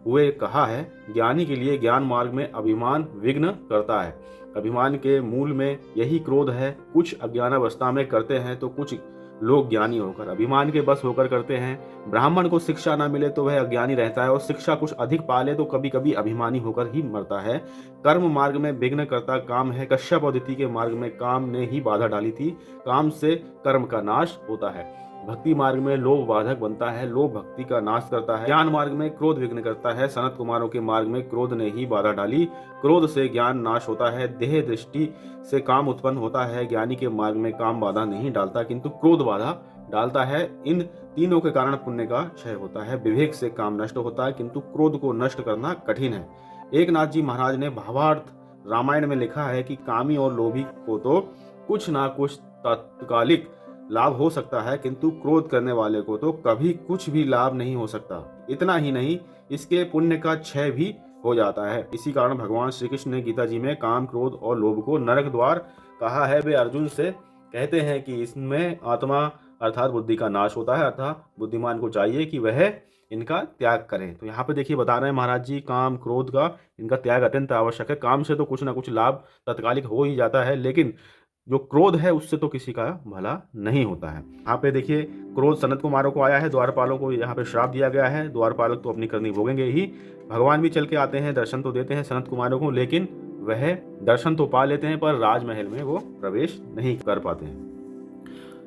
हुए कहा है, ज्ञानी के लिए ज्ञान मार्ग में अभिमान विघ्न करता है। अभिमान के मूल में यही क्रोध है। कुछ अज्ञानावस्था में करते हैं तो कुछ लोग ज्ञानी होकर अभिमान के बस होकर करते हैं। ब्राह्मण को शिक्षा ना मिले तो वह अज्ञानी रहता है, और शिक्षा कुछ अधिक पाले तो कभी कभी अभिमानी होकर ही मरता है। कर्म मार्ग में विघ्न करता काम है। कश्यप और दिति के मार्ग में काम ने ही बाधा डाली थी। काम से कर्म का नाश होता है। भक्ति मार्ग में लोभ बाधक बनता है। लोभ भक्ति का नाश करता है। ज्ञान मार्ग में क्रोध विघ्न करता है। सनत कुमारों के मार्ग में क्रोध ने ही बाधा डाली। क्रोध से ज्ञान नाश होता है। देह दृष्टि से काम उत्पन्न होता है। ज्ञानी के मार्ग में काम बाधा नहीं डालता, किंतु क्रोध बाधा डालता है। इन तीनों के कारण पुण्य का क्षय होता है। विवेक से काम नष्ट होता है, किंतु क्रोध को नष्ट करना कठिन है। एकनाथ जी महाराज ने भावार्थ रामायण में लिखा है कि कामी और लोभी को तो कुछ ना कुछ तात्कालिक लाभ हो सकता है, किंतु क्रोध करने वाले को तो कभी कुछ भी लाभ नहीं हो सकता। इतना ही नहीं, इसके पुण्य का क्षय भी हो जाता है। इसी कारण भगवान श्री कृष्ण ने गीता जी में काम, क्रोध और लोभ को नरक द्वार कहा है। वे अर्जुन से कहते हैं कि इसमें आत्मा अर्थात बुद्धि का नाश होता है, अतः बुद्धिमान को चाहिए कि वह इनका त्याग करें। तो यहाँ पे देखिए बता रहे हैं महाराज जी, काम क्रोध का इनका त्याग अत्यंत आवश्यक है। काम से तो कुछ ना कुछ लाभ तत्कालिक हो ही जाता है, लेकिन जो क्रोध है उससे तो किसी का भला नहीं होता है। यहाँ पे देखिए क्रोध सनत कुमारों को आया है। द्वारपालों को यहाँ पे श्राप दिया गया है। द्वारपालक तो अपनी करनी भोगेंगे ही। भगवान भी चल के आते हैं, दर्शन तो देते हैं सनत कुमारों को, लेकिन वह दर्शन तो पा लेते हैं पर राजमहल में वो प्रवेश नहीं कर पाते हैं।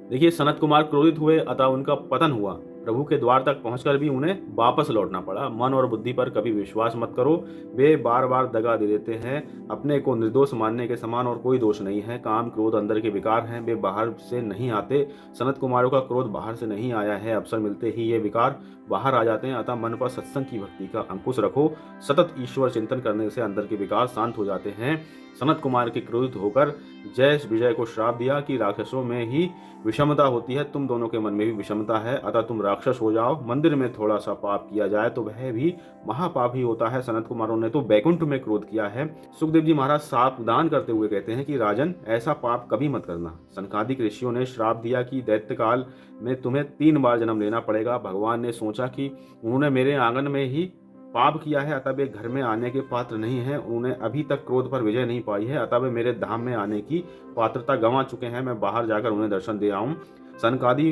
देखिए सनत कुमार क्रोधित हुए, अतः उनका पतन हुआ। प्रभु के द्वार तक पहुंचकर भी उन्हें वापस लौटना पड़ा। मन और बुद्धि पर कभी विश्वास मत करो, वे बार बार दगा दे देते हैं। अपने को निर्दोष मानने के समान और कोई दोष नहीं है। काम क्रोध अंदर के विकार हैं, वे बाहर से नहीं आते। सनत कुमारों का क्रोध बाहर से नहीं आया है, अवसर मिलते ही ये विकार बाहर आ जाते हैं। अतः मन पर सत्संग की भक्ति का अंकुश रखो। सतत ईश्वर चिंतन करने से अंदर के विकार शांत हो जाते हैं। सनत कुमार के क्रोधित होकर जय विजय को श्राप दिया कि राक्षसों में ही विषमता होती है, तुम दोनों के मन में भी विषमता है, अतः तुम राक्षस हो जाओ। मंदिर में थोड़ा सा पाप किया जाए तो वह भी महापाप ही होता है। सनत कुमारों ने तो बैकुंठ में क्रोध किया है। सुखदेव जी महाराज सावधान करते हुए कहते हैं कि राजन, ऐसा पाप कभी मत करना। सनकादिक ऋषियों ने श्राप दिया कि दैत्य काल में तुम्हें 3 बार जन्म लेना पड़ेगा। भगवान ने सोचा कि उन्होंने मेरे आंगन में ही पाप किया है, अतः वे घर में आने के पात्र नहीं है। उन्होंने अभी तक क्रोध पर विजय नहीं पाई है, अतः वे मेरे धाम में आने की पात्रता गंवा चुके हैं। मैं बाहर जाकर उन्हें दर्शन दे आऊं। सनकादि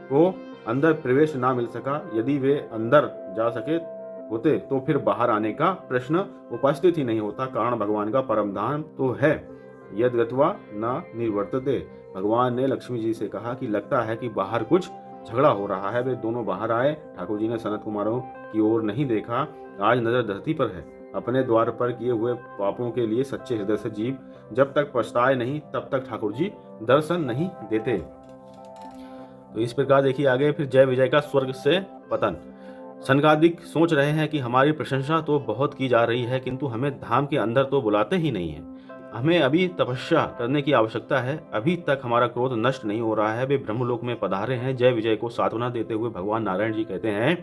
को अंदर प्रवेश ना मिल सका। यदि वे अंदर जा सके होते तो फिर बाहर आने का प्रश्न उपस्थित ही नहीं होता। कारण भगवान का परम धाम तो है, यद गत्वा न निवर्तते। भगवान ने लक्ष्मी जी से कहा कि लगता है कि बाहर कुछ झगड़ा हो रहा है। वे दोनों बाहर आए। ठाकुर जी ने सनत कुमारों की ओर नहीं देखा। आज नजर धरती पर है। अपने द्वार पर किए हुए पापों के लिए सच्चे हृदय से जीव जब तक पछताए नहीं तब तक ठाकुर जी दर्शन नहीं देते। तो इस प्रकार देखिए आगे फिर जय विजय का स्वर्ग से पतन। सनकादिक सोच रहे हैं कि हमारी प्रशंसा तो बहुत की जा रही है किंतु हमें धाम के अंदर तो बुलाते ही नहीं है। हमें अभी तपस्या करने की आवश्यकता है, अभी तक हमारा क्रोध नष्ट नहीं हो रहा है। वे ब्रह्मलोक में पधारे हैं। जय विजय को सांत्वना देते हुए भगवान नारायण जी कहते हैं,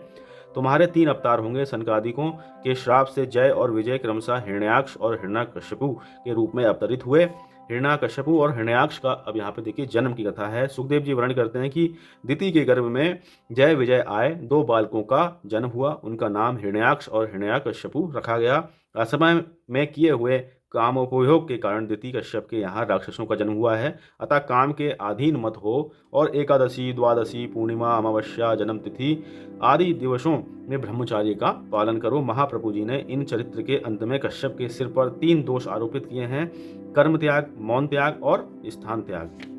तुम्हारे 3 अवतार होंगे। सनकादिकों के श्राप से जय और विजय क्रमशः हिरण्याक्ष और हिरण्यकशिपु के रूप में अवतरित हुए। हिरण्याकशिपु और हिरण्याक्ष का अब यहाँ पे देखिए जन्म की कथा है। सुखदेव जी वर्णन करते हैं कि दिति के गर्भ में जय विजय आए, 2 बालकों का जन्म हुआ। उनका नाम हिरण्याक्ष और हिरण्याकशिपु रखा गया। असमय में किए हुए कामोपयोग के कारण दिति कश्यप के यहाँ राक्षसों का जन्म हुआ है। अतः काम के अधीन मत हो और एकादशी, द्वादशी, पूर्णिमा, अमावस्या, जन्म तिथि आदि दिवसों में ब्रह्मचार्य का पालन करो। महाप्रभु जी ने इन चरित्र के अंत में कश्यप के सिर पर 3 दोष आरोपित किए हैं, कर्म त्याग, मौन त्याग और स्थान त्याग।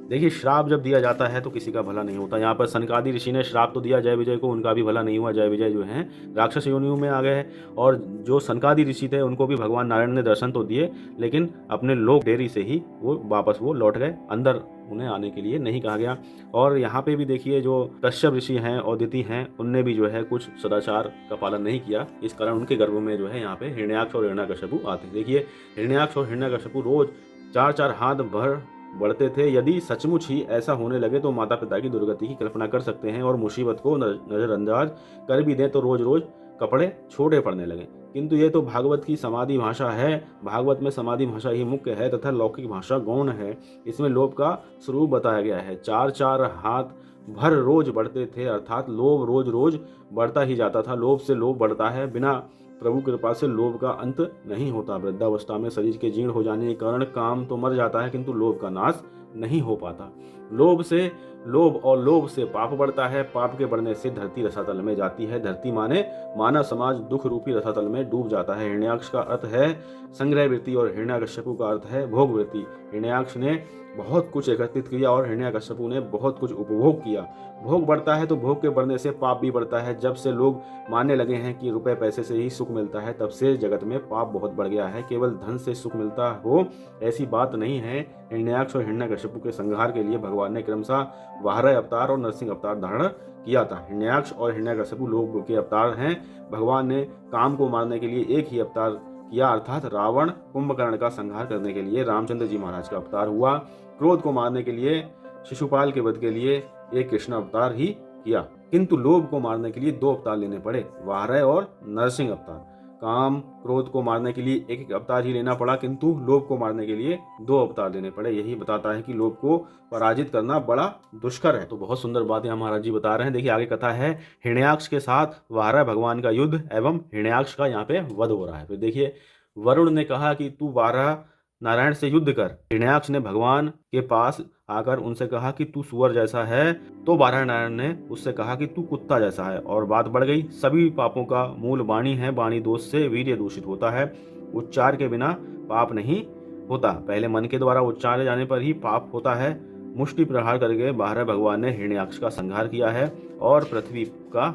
देखिए श्राप जब दिया जाता है तो किसी का भला नहीं होता। यहाँ पर सनकादि ऋषि ने श्राप तो दिया जय विजय को, उनका भी भला नहीं हुआ। जय विजय जो हैं राक्षस योनियों में आ गए और जो सनकादि ऋषि थे उनको भी भगवान नारायण ने दर्शन तो दिए लेकिन अपने लोक डेरी से ही वो वापस लौट गए, अंदर उन्हें आने के लिए नहीं कहा गया। और यहाँ पे भी देखिए जो कश्यप ऋषि हैं और दिति हैं उनने भी जो है कुछ सदाचार का पालन नहीं किया, इस कारण उनके गर्भ में जो है यहाँ पे हिरण्याक्ष और हिरण्यकशिपु आते। देखिए हिरण्याक्ष और हिरण्यकशिपु रोज 4-4 हाथ भर बढ़ते थे। यदि सचमुच ही ऐसा होने लगे तो माता पिता की दुर्गति की कल्पना कर सकते हैं और मुसीबत को नजरअंदाज कर भी दें तो रोज रोज कपड़े छोटे पड़ने लगे। किंतु ये तो भागवत की समाधि भाषा है। भागवत में समाधि भाषा ही मुख्य है तथा लौकिक भाषा गौण है। इसमें लोभ का स्वरूप बताया गया है। 4-4 हाथ भर रोज बढ़ते थे, अर्थात लोभ रोज रोज बढ़ता ही जाता था। लोभ से लोभ बढ़ता है, बिना प्रभु कृपा से लोभ का अंत नहीं होता। वृद्धावस्था में शरीर के जीर्ण हो जाने के कारण काम तो मर जाता है किंतु लोभ का नाश नहीं हो पाता। लोभ से पाप बढ़ता है, पाप के बढ़ने से धरती रसातल में जाती है। धरती माने मानव समाज दुख रूपी रसातल में डूब जाता है। हिरण्याक्ष का अर्थ है संग्रह वृत्ति और हिरण्यकशिपु का अर्थ है भोग वृत्ति। हिरण्याक्ष ने बहुत कुछ एकत्रित किया और हिरण्यकशिपु ने बहुत कुछ उपभोग किया। भोग बढ़ता है तो भोग के बढ़ने से पाप भी बढ़ता है। जब से लोग मानने लगे हैं कि रुपए पैसे से ही सुख मिलता है तब से जगत में पाप बहुत बढ़ गया है। केवल धन से सुख मिलता हो ऐसी बात नहीं है। हिरण्याक्ष और हिरण्यकशिपु के संहार के लिए भगवान ने क्रमशः वाराह अवतार और नरसिंह अवतार धारण किया था। हिरण्याक्ष और हिरण्यकशिपु लोक के अवतार हैं। भगवान ने काम को मारने के लिए एक ही अवतार किया, अर्थात रावण कुंभकर्ण का संहार करने के लिए रामचंद्र जी महाराज का अवतार हुआ। क्रोध को मारने के लिए शिशुपाल के वध के लिए एक कृष्ण अवतार ही किया, किंतु लोभ को मारने के लिए 2 अवतार लेने पड़े, वाराह और नरसिंह अवतार। काम क्रोध को मारने के लिए एक अवतार ही लेना पड़ा किंतु लोभ को मारने के लिए 2 अवतार लेने पड़े। यही बताता है कि लोभ को पराजित करना बड़ा दुष्कर है। तो बहुत सुंदर बात यहाँ महाराज जी बता रहे हैं। देखिए आगे कथा है हिरण्याक्ष के साथ वाराह भगवान का युद्ध एवं हिरण्याक्ष का यहाँ पे वध हो रहा है। फिर देखिए वरुण ने कहा कि तू वाराह नारायण से युद्ध कर। हिरण्याक्ष ने भगवान के पास आकर उनसे कहा कि तू सुअर जैसा है, तो वाराह नारायण ने उससे कहा कि तू कुत्ता जैसा है और बात बढ़ गई। सभी पापों का मूल वाणी है, वाणी दोष से वीर्य दूषित होता है, उच्चार के बिना पाप नहीं होता। पहले मन के द्वारा उच्चारे जाने पर ही पाप होता है। मुष्टि प्रहार करके वाराह भगवान ने हिरण्याक्ष का संहार किया है और पृथ्वी का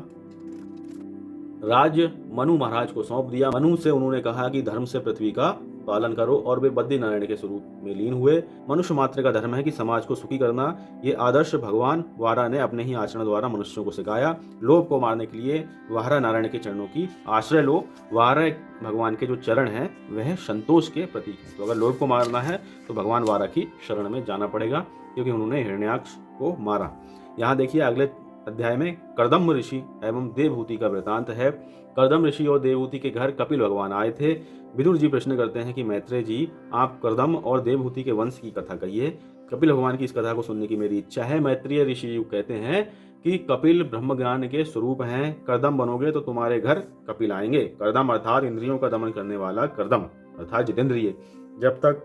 राज्य मनु महाराज को सौंप दिया। मनु से उन्होंने कहा कि धर्म से पृथ्वी का पालन करो और वे बद्री नारायण के स्वरूप में लीन हुए। मनुष्य मात्र का धर्म है कि समाज को सुखी करना। ये आदर्श भगवान वाराह ने अपने ही आचरण द्वारा मनुष्यों को सिखाया। लोभ को मारने के लिए वाराह नारायण के चरणों की आश्रय लो। वाराह भगवान के जो चरण हैं वह संतोष के प्रतीक हैं। तो अगर लोभ को मारना है तो भगवान वाराह की शरण में जाना पड़ेगा क्योंकि उन्होंने हिरण्याक्ष को मारा। यहाँ देखिए अगले अध्याय में कर्दम ऋषि एवं देवहूति का वृतांत है। कर्दम ऋषि और देवहूति के घर कपिल भगवान आए थे। विदुर जी प्रश्न करते हैं कि मैत्रेय जी आप कर्दम और देवहूति के वंश की कथा कहिए। कपिल भगवान की इस कथा को सुनने की मेरी इच्छा है। मैत्रेय ऋषि कहते हैं कि कपिल ब्रह्म ज्ञान के स्वरूप हैं। कर्दम बनोगे तो तुम्हारे घर कपिल आएंगे। कर्दम अर्थात इंद्रियों का दमन करने वाला कर्दम अर्थात जितेंद्रिय। जब तक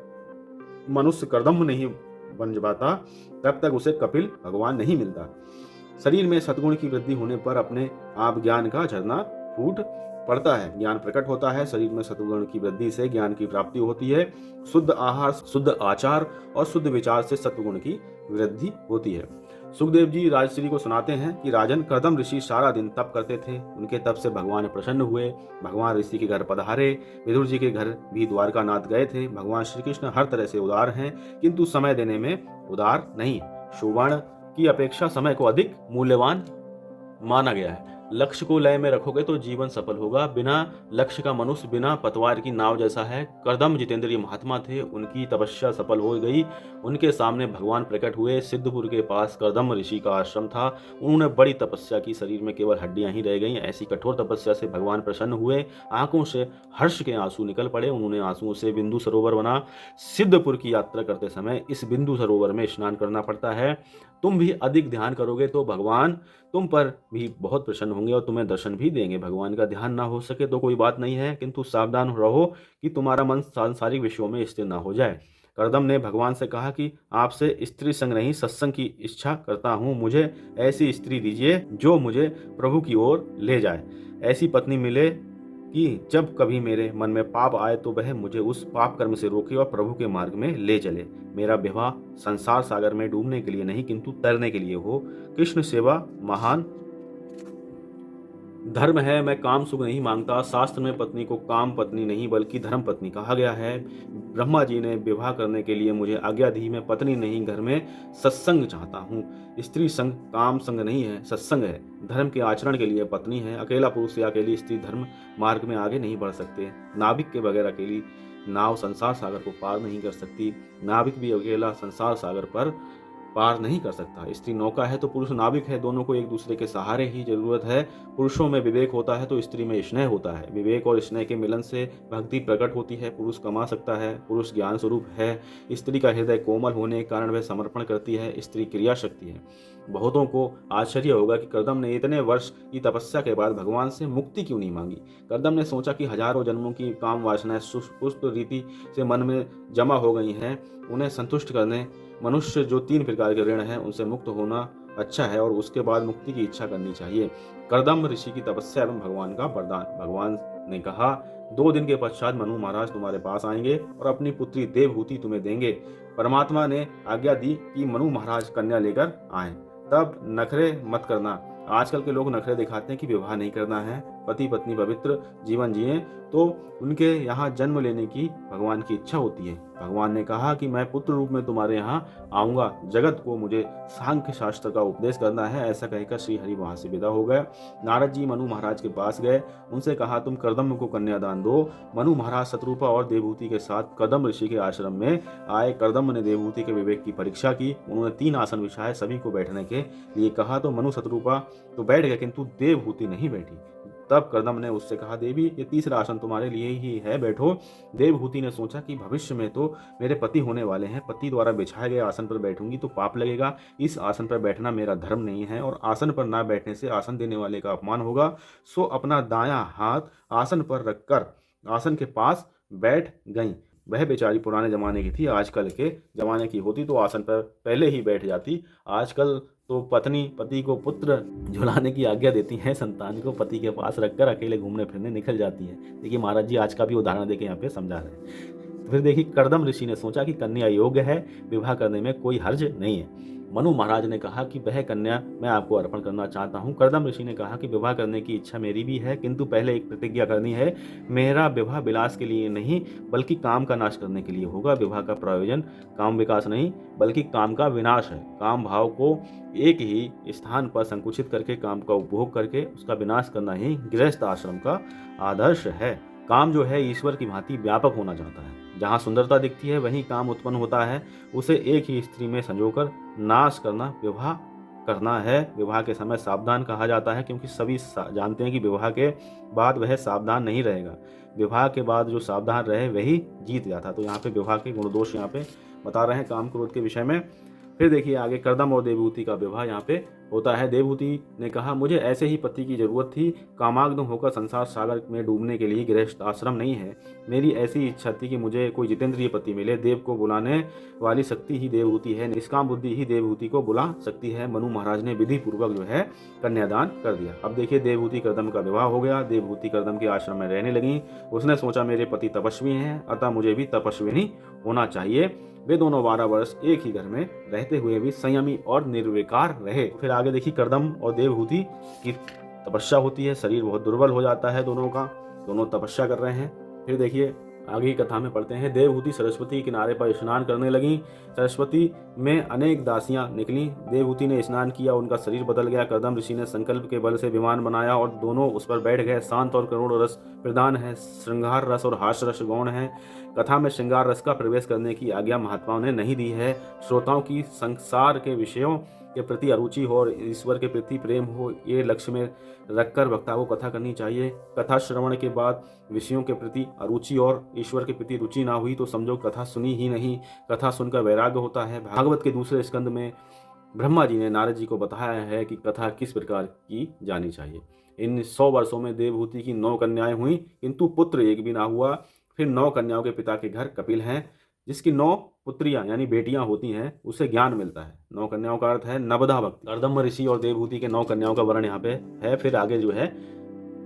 मनुष्य कर्दम नहीं बन जाता तब तक उसे कपिल भगवान नहीं मिलता। शरीर में सद्गुण की वृद्धि होने पर अपने आप ज्ञान का झरना फूट पड़ता है, ज्ञान प्रकट होता है। शरीर में सत्वगुण की वृद्धि से ज्ञान की प्राप्ति होती है। शुद्ध आहार, शुद्ध आचार और शुद्ध विचार से सत्वगुण की वृद्धि होती है। सुखदेव जी राजश्री को सुनाते हैं कि राजन, कर्दम ऋषि सारा दिन तप करते थे। उनके तप से भगवान प्रसन्न हुए। भगवान ऋषि के घर पधारे। विदुर जी के घर भी द्वारकानाथ गए थे। भगवान श्री कृष्ण हर तरह से उदार हैं, किंतु समय देने में उदार नहीं। सुवर्ण की अपेक्षा समय को अधिक मूल्यवान माना गया है। लक्ष्य को लय में रखोगे तो जीवन सफल होगा। बिना लक्ष्य का मनुष्य बिना पतवार की नाव जैसा है। कर्दम जितेंद्रिय महात्मा थे, उनकी तपस्या सफल हो गई। उनके सामने भगवान प्रकट हुए। सिद्धपुर के पास कर्दम ऋषि का आश्रम था। उन्होंने बड़ी तपस्या की, शरीर में केवल हड्डियां ही रह गईं। ऐसी कठोर तपस्या से भगवान प्रसन्न हुए। आंखों से हर्ष के आंसू निकल पड़े। उन्होंने आंसुओं से बिंदु सरोवर बना। सिद्धपुर की यात्रा करते समय इस बिंदु सरोवर में स्नान करना पड़ता है। तुम भी अधिक ध्यान करोगे तो भगवान तुम पर भी बहुत प्रसन्न होंगे और तुम्हें दर्शन भी देंगे। भगवान का ध्यान ना हो सके तो कोई बात नहीं है, किंतु सावधान रहो कि तुम्हारा मन सांसारिक विषयों में स्थिर ना हो जाए। कर्दम ने भगवान से कहा कि आपसे स्त्री संग नहीं सत्संग की इच्छा करता हूँ। मुझे ऐसी स्त्री दीजिए जो मुझे प्रभु की ओर ले जाए। ऐसी पत्नी मिले कि जब कभी मेरे मन में पाप आए तो वह मुझे उस पाप कर्म से रोके और प्रभु के मार्ग में ले चले। मेरा विवाह संसार सागर में डूबने के लिए नहीं, किंतु तैरने के लिए हो। कृष्ण सेवा महान धर्म है। मैं काम सुख नहीं मांगता। शास्त्र में पत्नी को काम पत्नी नहीं बल्कि धर्म पत्नी कहा गया है। ब्रह्मा जी ने विवाह करने के लिए मुझे आज्ञा दी। मैं पत्नी नहीं, घर में सत्संग चाहता हूँ। स्त्री संग काम संग नहीं है, सत्संग है। धर्म के आचरण के लिए पत्नी है। अकेला पुरुष या अकेली स्त्री धर्म मार्ग में आगे नहीं बढ़ सकते। नाविक के बगैर अकेली नाव संसार सागर को पार नहीं कर सकती। नाविक भी अकेला संसार सागर पर पार नहीं कर सकता। स्त्री नौका है तो पुरुष नाविक है। दोनों को एक दूसरे के सहारे ही जरूरत है। पुरुषों में विवेक होता है तो स्त्री में स्नेह होता है। विवेक और स्नेह के मिलन से भक्ति प्रकट होती है। पुरुष कमा सकता है, पुरुष ज्ञान स्वरूप है। स्त्री का हृदय कोमल होने के कारण वह समर्पण करती है। स्त्री क्रिया शक्ति है। बहुतों को आश्चर्य होगा कि कर्दम ने इतने वर्ष की तपस्या के बाद भगवान से मुक्ति क्यों नहीं मांगी। कर्दम ने सोचा कि हजारों जन्मों की काम वासनाएं सुस्त रीति से मन में जमा हो गई हैं। उन्हें संतुष्ट करने मनुष्य जो 3 प्रकार के ऋण हैं उनसे मुक्त होना अच्छा है और उसके बाद मुक्ति की इच्छा करनी चाहिए। कर्दम ऋषि की तपस्या एवं भगवान का वरदान। भगवान ने कहा, 2 दिन के पश्चात मनु महाराज तुम्हारे पास आएंगे और अपनी पुत्री देवहूति तुम्हें देंगे। परमात्मा ने आज्ञा दी कि मनु महाराज कन्या लेकर आए। तब नखरे मत करना। आजकल के लोग नखरे दिखाते हैं कि विवाह नहीं करना है, पति पत्नी पवित्र जीवन जिए, तो उनके यहाँ जन्म लेने की भगवान की इच्छा होती है। भगवान ने कहा कि मैं पुत्र रूप में तुम्हारे यहाँ आऊँगा। जगत को मुझे सांख्य शास्त्र का उपदेश करना है। ऐसा कहकर श्री हरि वहाँ से विदा हो गए। नारद जी मनु महाराज के पास गए। उनसे कहा, तुम कर्दम को कन्यादान दो। मनु महाराज शत्रुपा और देवहूति के साथ कर्दम ऋषि के आश्रम में आए। कर्दम ने देवहूति के विवेक की परीक्षा की। उन्होंने 3 आसन बिछाए, सभी को बैठने के लिए कहा तो मनु शत्रुपा तो बैठ गए, किंतु देवहूति नहीं बैठी। तब कर्दम ने उससे कहा, देवी ये तीसरा आसन तुम्हारे लिए ही है, बैठो। देवहूति ने सोचा कि भविष्य में तो मेरे पति होने वाले हैं, पति द्वारा बिछाए गए आसन पर बैठूंगी तो पाप लगेगा। इस आसन पर बैठना मेरा धर्म नहीं है और आसन पर ना बैठने से आसन देने वाले का अपमान होगा। सो अपना दायां हाथ आसन पर रखकर आसन के पास बैठ गई। वह बेचारी पुराने जमाने की थी, आजकल के जमाने की होती तो आसन पर पहले ही बैठ जाती। आजकल तो पत्नी पति को पुत्र झुलाने की आज्ञा देती हैं, संतान को पति के पास रखकर अकेले घूमने फिरने निकल जाती हैं। देखिए महाराज जी आज का भी उदाहरण देके यहाँ पे समझा रहे हैं। फिर देखिए कर्दम ऋषि ने सोचा कि कन्या योग्य है, विवाह करने में कोई हर्ज नहीं है। मनु महाराज ने कहा कि वह कन्या मैं आपको अर्पण करना चाहता हूँ। कर्दम ऋषि ने कहा कि विवाह करने की इच्छा मेरी भी है, किंतु पहले एक प्रतिज्ञा करनी है। मेरा विवाह विलास के लिए नहीं बल्कि काम का नाश करने के लिए होगा। विवाह का प्रयोजन काम विकास नहीं बल्कि काम का विनाश है। काम भाव को एक ही स्थान पर संकुचित करके काम का उपभोग करके उसका विनाश करना ही गृहस्थ आश्रम का आदर्श है। काम जो है ईश्वर की भांति व्यापक होना चाहता है। जहाँ सुंदरता दिखती है वहीं काम उत्पन्न होता है। उसे एक ही स्त्री में संजोकर नाश करना विवाह करना है। विवाह के समय सावधान कहा जाता है क्योंकि सभी जानते हैं कि विवाह के बाद वह सावधान नहीं रहेगा। विवाह के बाद जो सावधान रहे वही जीत जाता। तो यहाँ पे विवाह के गुण दोष यहाँ पे बता रहे हैं काम क्रोध के विषय में। फिर देखिए आगे कर्दम और देवहूति का विवाह यहाँ पे होता है। देवहूति ने कहा, मुझे ऐसे ही पति की जरूरत थी, कामाग्न होकर संसार सागर में डूबने के लिए गृहस्थ आश्रम नहीं है। मेरी ऐसी इच्छा थी कि मुझे कोई जितेंद्रिय पति मिले। देव को बुलाने वाली शक्ति ही देवहूति है, निष्काम बुद्धि ही देवहूति को बुला सकती है। मनु महाराज ने विधि पूर्वक जो है कन्यादान कर दिया। अब देखिए देवहूति कर्दम का विवाह हो गया। देवहूति कर्दम के आश्रम में रहने लगी। उसने सोचा मेरे पति तपस्वी हैं, अतः मुझे भी तपस्वी ही होना चाहिए। वे दोनों 12 वर्ष एक ही घर में रहते हुए भी संयमी और निर्विकार रहे। फिर आगे देखिए कर्दम और देवहूति की तपस्या होती है। शरीर बहुत दुर्बल हो जाता है दोनों का, दोनों तपस्या कर रहे हैं। फिर देखिए आगे की कथा में पढ़ते हैं। देवहूति सरस्वती किनारे पर स्नान करने लगी। सरस्वती में अनेक दासियां निकली। देवहूति ने स्नान किया, उनका शरीर बदल गया। कर्दम ऋषि ने संकल्प के बल से विमान बनाया और दोनों उस पर बैठ गए। शांत और करुण रस प्रधान है, श्रृंगार रस और हास्य रस गौण है। कथा में श्रृंगार रस का प्रवेश करने की आज्ञा महात्माओं ने नहीं दी है। श्रोताओं की संसार के विषयों के प्रति अरुचि हो और ईश्वर के प्रति प्रेम हो, ये लक्ष्य में रखकर वक्ता को कथा करनी चाहिए। कथा श्रवण के बाद विषयों के प्रति अरुचि और ईश्वर के प्रति रुचि ना हुई तो समझो कथा सुनी ही नहीं। कथा सुनकर वैराग्य होता है। भागवत के दूसरे स्कंद में ब्रह्मा जी ने नारद जी को बताया है कि कथा किस प्रकार की जानी चाहिए। इन 100 वर्षों में देवहूति की 9 कन्याएं हुई, किंतु पुत्र एक भी ना हुआ। फिर 9 कन्याओं के पिता के घर कपिल हैं, जिसकी 9 पुत्रियां यानी बेटियां होती हैं, उसे ज्ञान मिलता है। 9 कन्याओं का अर्थ है नवधा भक्ति। कर्दम ऋषि और देवहूति के 9 कन्याओं का वर्णन यहाँ पे है। फिर आगे जो है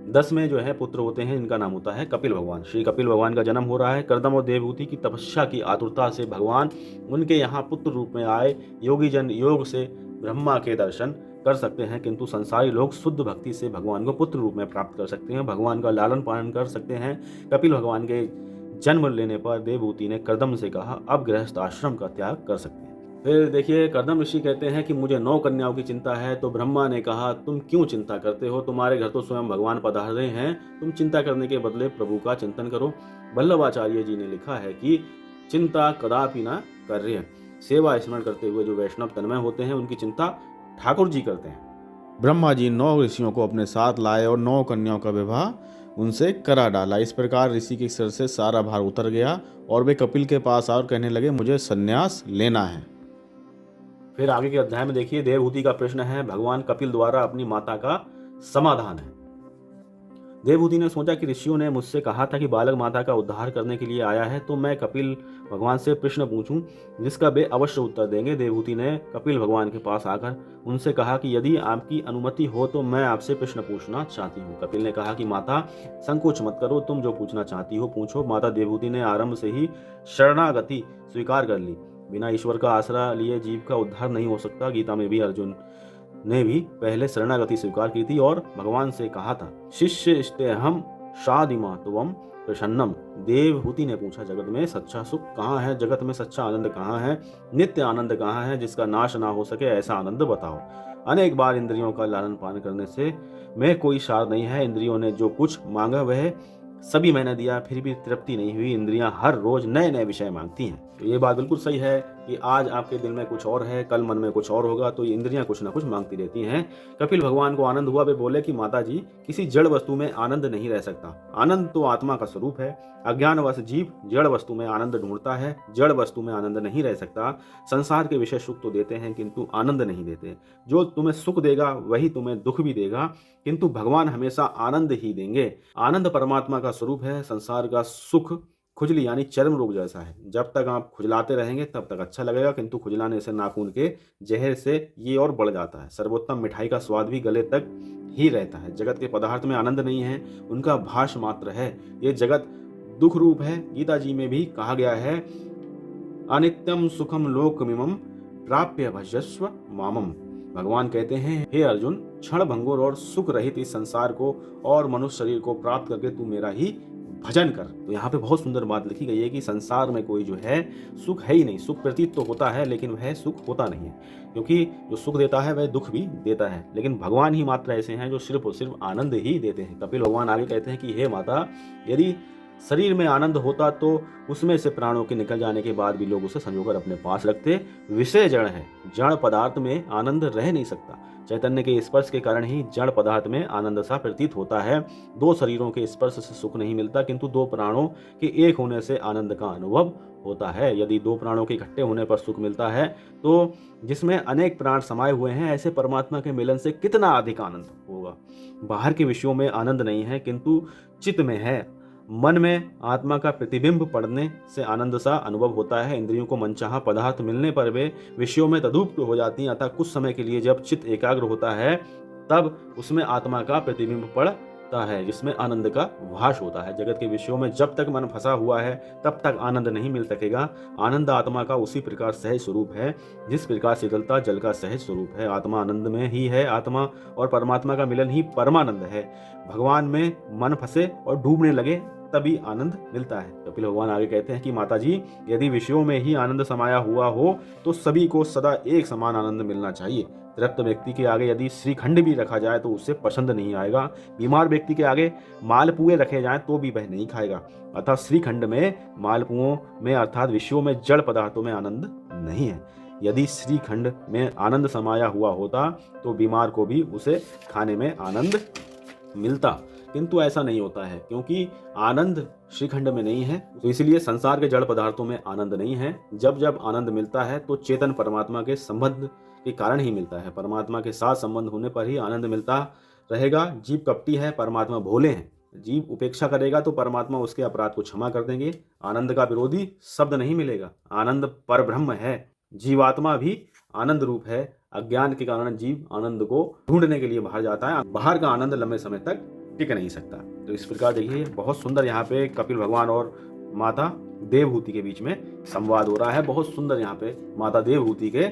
10 में जो है पुत्र होते हैं, इनका नाम होता है कपिल भगवान। श्री कपिल भगवान का जन्म हो रहा है। कर्दम और देवहूति की तपस्या की आतुरता से भगवान उनके यहाँ पुत्र रूप में आए। योगी जन योग से ब्रह्मा के दर्शन कर सकते हैं, किंतु संसारी लोग शुद्ध भक्ति से भगवान को पुत्र रूप में प्राप्त कर सकते हैं, भगवान का लालन पालन कर सकते हैं। कपिल भगवान के जन्म लेने पर देवहूति ने कर्दम से कहा, अब गृहस्थ आश्रम का त्याग कर सकते हैं। फिर देखिए कर्दम ऋषि कहते हैं कि मुझे 9 कन्याओं की चिंता है। तो ब्रह्मा ने कहा, तुम क्यों चिंता करते हो? तुम्हारे घर तो स्वयं भगवान पधार रहे हैं। तुम चिंता करने के बदले प्रभु का चिंतन करो। वल्लभाचार्य जी ने लिखा है कि चिंता कदापि न कार्य। सेवा स्मरण करते हुए जो वैष्णव तन्मय होते हैं, उनकी चिंता ठाकुर जी करते हैं। ब्रह्मा जी 9 ऋषियों को अपने साथ लाए और 9 कन्याओं का विवाह उनसे करा डाला। इस प्रकार ऋषि के सिर से सारा भार उतर गया और वे कपिल के पास आकर कहने लगे, मुझे संन्यास लेना है। फिर आगे के अध्याय में देखिए देवहूति का प्रश्न है, भगवान कपिल द्वारा अपनी माता का समाधान है। देवहूति ने सोचा कि ऋषियों ने मुझसे कहा था कि बालक माता का उद्धार करने के लिए आया है, तो मैं कपिल भगवान से प्रश्न पूछूं जिसका वे अवश्य उत्तर देंगे। देवहूति ने कपिल भगवान के पास आकर उनसे कहा कि यदि आपकी अनुमति हो तो मैं आपसे प्रश्न पूछना चाहती हूँ। कपिल ने कहा कि माता संकोच मत करो, तुम जो पूछना चाहती हो पूछो। माता देवहूति ने आरंभ से ही शरणागति स्वीकार कर ली। बिना ईश्वर का आसरा लिए जीव का उद्धार नहीं हो सकता। गीता में भी अर्जुन ने भी पहले शरणागति स्वीकार की थी और भगवान से कहा था, शिष्य इष्टेहम शादिमा तुवम प्रसन्नम। देवहूति ने पूछा, जगत में सच्चा सुख कहाँ है? जगत में सच्चा आनंद कहाँ है? नित्य आनंद कहाँ है जिसका नाश ना हो सके? ऐसा आनंद बताओ। अनेक बार इंद्रियों का लालन पालन करने से मैं कोई सार नहीं है। इंद्रियों ने जो कुछ मांगा वह सभी मैंने दिया, फिर भी तृप्ति नहीं हुई। इंद्रियां हर रोज नए नए विषय मांगती हैं। तो ये बात बिल्कुल सही है कि आज आपके दिल में कुछ और है, कल मन में कुछ और होगा, तो ये इंद्रियां कुछ ना कुछ मांगती रहती हैं। कपिल भगवान को आनंद हुआ। वे बोले कि माता जी, किसी जड़ वस्तु में आनंद नहीं रह सकता। आनंद तो आत्मा का स्वरूप है। अज्ञानवश जीव जड़ वस्तु में आनंद ढूंढता है। जड़ वस्तु में आनंद नहीं रह सकता। संसार के विषय सुख तो देते हैं किंतु आनंद नहीं देते। जो तुम्हें सुख देगा वही तुम्हें दुख भी देगा, किंतु भगवान हमेशा आनंद ही देंगे। आनंद परमात्मा का स्वरूप है। संसार का सुख खुजली यानी चर्म रोग जैसा है। जब तक आप खुजलाते रहेंगे तब तक अच्छा लगेगा, किंतु खुजलाने से नाखून के जहर से ये और बढ़ जाता है। सर्वोत्तम मिठाई का स्वाद भी गले तक ही रहता है। जगत के पदार्थ में आनंद नहीं है, उनका भाष मात्र है। ये जगत दुख रूप है। गीता जी में भी कहा गया है, अनित्यम सुखम लोकमिमं प्राप्य भजस्व मामम। भगवान कहते हैं, हे अर्जुन, क्षण भंगुर और सुख रहित इस संसार को और मनुष्य शरीर को प्राप्त करके तू मेरा ही भजन कर। तो यहाँ पे बहुत सुंदर बात लिखी गई है कि संसार में कोई जो है सुख है ही नहीं। सुख प्रतीत तो होता है लेकिन वह सुख होता नहीं है, क्योंकि जो सुख देता है वह दुख भी देता है। लेकिन भगवान ही मात्र ऐसे हैं जो सिर्फ और सिर्फ आनंद ही देते हैं। कपिल भगवान आगे कहते हैं कि हे माता, यदि शरीर में आनंद होता तो उसमें से प्राणों के निकल जाने के बाद भी लोग उसे संजोकर अपने पास रखते। विषय जड़ है, जड़ पदार्थ में आनंद रह नहीं सकता। चैतन्य के स्पर्श के कारण ही जड़ पदार्थ में आनंद सा प्रतीत होता है। 2 शरीरों के स्पर्श से सुख नहीं मिलता, किंतु 2 प्राणों के एक होने से आनंद का अनुभव होता है। यदि दो प्राणों के इकट्ठे होने पर सुख मिलता है, तो जिसमें अनेक प्राण समाये हुए हैं, ऐसे परमात्मा के मिलन से कितना अधिक आनंद होगा। बाहर के विषयों में आनंद नहीं है, किंतु चित्त में है। मन में आत्मा का प्रतिबिंब पड़ने से आनंद सा अनुभव होता है। इंद्रियों को मनचाहा पदार्थ मिलने पर वे विषयों में तद्रूप हो जाती हैं, अतः कुछ समय के लिए जब चित्त एकाग्र होता है, तब उसमें आत्मा का प्रतिबिंब पड़ता है, जिसमें आनंद का भास होता है। जगत के विषयों में जब तक मन फंसा हुआ है, तब तक आनंद नहीं मिल सकेगा। आनंद आत्मा का उसी प्रकार सहज स्वरूप है, जिस प्रकार शीतलता जल का सहज स्वरूप है। आत्मा आनंद में ही है। आत्मा और परमात्मा का मिलन ही परमानंद है। भगवान में मन फंसे और डूबने लगे, तभी आनंद मिलता है। कपिल भगवान आगे कहते हैं कि माता जी, यदि विषयों में ही आनंद समाया हुआ हो, तो सभी को सदा एक समान आनंद मिलना चाहिए। तृप्त व्यक्ति के आगे यदि श्रीखंड भी रखा जाए तो उसे पसंद नहीं आएगा। बीमार व्यक्ति के आगे मालपुए रखे जाएं तो भी वह नहीं खाएगा। अतः श्रीखंड में, मालपुओं में अर्थात विषयों में, जड़ पदार्थों में आनंद नहीं है। यदि श्रीखंड में आनंद समाया हुआ होता तो बीमार को भी उसे खाने में आनंद मिलता, किंतु ऐसा नहीं होता है, क्योंकि आनंद श्रीखंड में नहीं है, तो इसलिए संसार के जड़ पदार्थों में आनंद नहीं है। जब जब आनंद मिलता है तो चेतन परमात्मा के संबंध के कारण ही मिलता है। परमात्मा के साथ संबंध होने पर ही आनंद मिलता रहेगा। जीव कपटी है, परमात्मा भोले हैं। जीव उपेक्षा करेगा तो परमात्मा उसके अपराध को क्षमा कर देंगे। आनंद का विरोधी शब्द नहीं मिलेगा। आनंद परब्रह्म है। जीवात्मा भी आनंद रूप है। अज्ञान के कारण जीव आनंद को ढूंढने के लिए बाहर जाता है। बाहर का आनंद लंबे समय तक टिक नहीं सकता। तो इस प्रकार देखिए, बहुत सुंदर यहाँ पे कपिल भगवान और माता देवहूति के बीच में संवाद हो रहा है। बहुत सुंदर यहाँ पे माता देवहूति के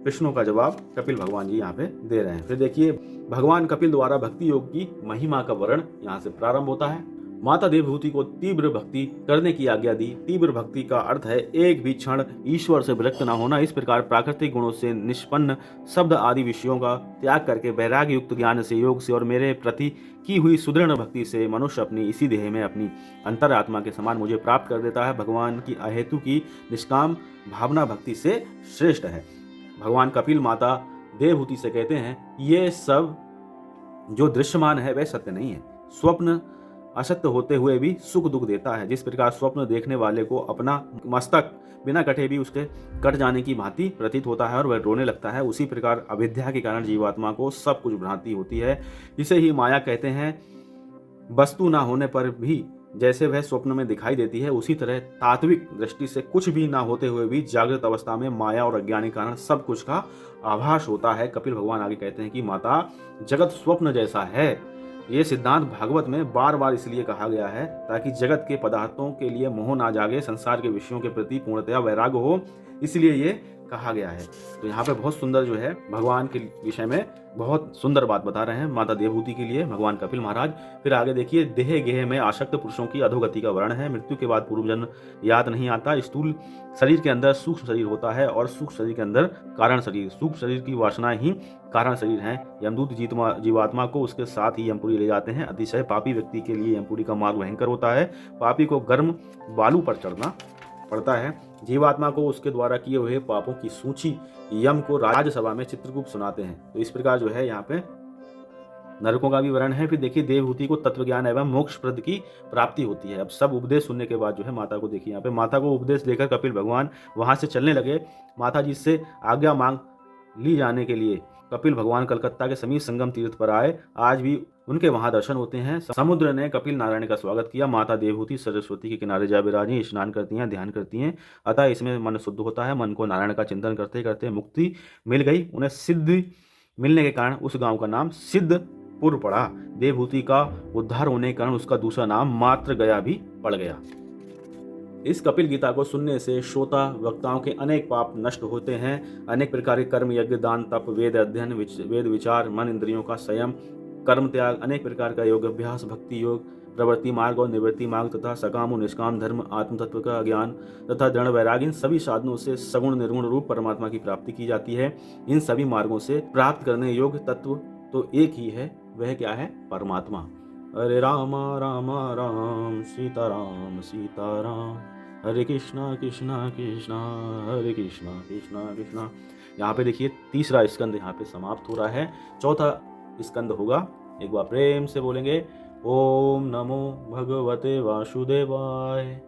प्रश्नों का जवाब कपिल भगवान जी यहाँ पे दे रहे हैं। फिर देखिए, भगवान कपिल द्वारा भक्ति योग की महिमा का वर्णन यहाँ से प्रारंभ होता है। माता देवहूति को तीव्र भक्ति करने की आज्ञा दी। तीव्र भक्ति का अर्थ है एक भी क्षण ईश्वर से विरक्त न होना। इस प्रकार प्राकृतिक गुणों से निष्पन्न शब्द आदि विषयों का त्याग करके वैराग्य युक्त ज्ञान से, योग से और मेरे प्रति की हुई सुदृढ़ भक्ति से मनुष्य अपनी इसी देह में अपनी अंतरात्मा के समान मुझे प्राप्त कर देता है। भगवान की अहेतु की निष्काम भावना भक्ति से श्रेष्ठ है। भगवान कपिल माता देवहूति से कहते हैं, ये सब जो दृश्यमान है वह सत्य नहीं है। स्वप्न असत्य होते हुए भी सुख दुख देता है। जिस प्रकार स्वप्न देखने वाले को अपना मस्तक बिना कटे भी उसके कट जाने की भांति प्रतीत होता है और वह रोने लगता है, उसी प्रकार अविद्या के कारण जीवात्मा को सब कुछ भ्रांति होती है। जिसे ही माया कहते हैं। वस्तु ना होने पर भी जैसे वह स्वप्न में दिखाई देती है, उसी तरह तात्विक दृष्टि से कुछ भी ना होते हुए भी जागृत अवस्था में माया और अज्ञान के कारण सब कुछ का आभास होता है। कपिल भगवान आगे कहते हैं कि माता, जगत स्वप्न जैसा है। ये सिद्धांत भागवत में बार बार इसलिए कहा गया है ताकि जगत के पदार्थों के लिए मोह ना जागे, संसार के विषयों के प्रति पूर्णतया वैराग्य हो, इसलिए ये कहा गया है। तो यहाँ पे बहुत सुंदर जो है भगवान के विषय में बहुत सुंदर बात बता रहे हैं माता देवहूति के लिए भगवान कपिल महाराज। फिर आगे देखिए, देह गेह में आसक्त पुरुषों की अधोगति का वर्णन है। मृत्यु के बाद पूर्व जन्म याद नहीं आता। स्थूल शरीर के अंदर सूक्ष्म शरीर होता है और सूक्ष्म शरीर के अंदर कारण शरीर। सूक्ष्म शरीर की वासनाएं ही कारण शरीर हैं। यमदूत जीवात्मा को उसके साथ ही यमपुरी ले जाते हैं। अतिशय पापी व्यक्ति के लिए यमपुरी का मार्ग भयंकर होता है। पापी को गर्म बालू पर चढ़ना पड़ता है। जीवात्मा को उसके द्वारा किए हुए पापों की सूची यम को राजसभा में चित्रगुप्त सुनाते हैं। तो इस प्रकार जो है यहाँ पे नरकों का भी वर्णन है। फिर देखिए, देवहूति को तत्व ज्ञान एवं मोक्ष प्रद की प्राप्ति होती है। अब सब उपदेश सुनने के बाद जो है माता को देखिए, यहाँ पे माता को उपदेश देकर कपिल भगवान वहां से चलने लगे। माता जी से आज्ञा मांग ली जाने के लिए कपिल भगवान कलकत्ता के समीप संगम तीर्थ पर आए। आज भी उनके वहां दर्शन होते हैं। समुद्र ने कपिल नारायण का स्वागत किया। माता देवहूति सरस्वती के किनारे जा विराजी, स्नान करती हैं, ध्यान करती हैं। अतः इसमें मन शुद्ध होता है। मन को नारायण का चिंतन करते करते मुक्ति मिल गई। उन्हें सिद्ध मिलने के कारण उस गांव का नाम सिद्धपुर पड़ा। देवहूति का उद्धार होने के कारण उसका दूसरा नाम मात्र गया भी पड़ गया। इस कपिल गीता को सुनने से श्रोता वक्ताओं के अनेक पाप नष्ट होते हैं। अनेक प्रकार के कर्म, यज्ञ, दान, तप, वेद अध्ययन, वेद विचार, मन इंद्रियों का संयम, कर्म त्याग, अनेक प्रकार का योग अभ्यास, भक्ति योग, प्रवृत्ति मार्ग और निवृत्ति मार्ग तथा सकाम और निष्काम धर्म, आत्म तत्व का ज्ञान तथा दृढ़ वैराग्य, इन सभी साधनों से सगुण निर्गुण रूप परमात्मा की प्राप्ति की जाती है। इन सभी मार्गों से प्राप्त करने योग्य तत्व तो एक ही है, वह क्या है? परमात्मा। हरे राम राम राम सीताराम सीताराम, हरे कृष्णा कृष्णा कृष्णा हरे कृष्णा कृष्णा कृष्णा। यहाँ पे देखिए तीसरा स्कंद यहाँ पे समाप्त हो रहा है। चौथा स्कंद होगा। एक बार प्रेम से बोलेंगे, ओम नमो भगवते वासुदेवाय।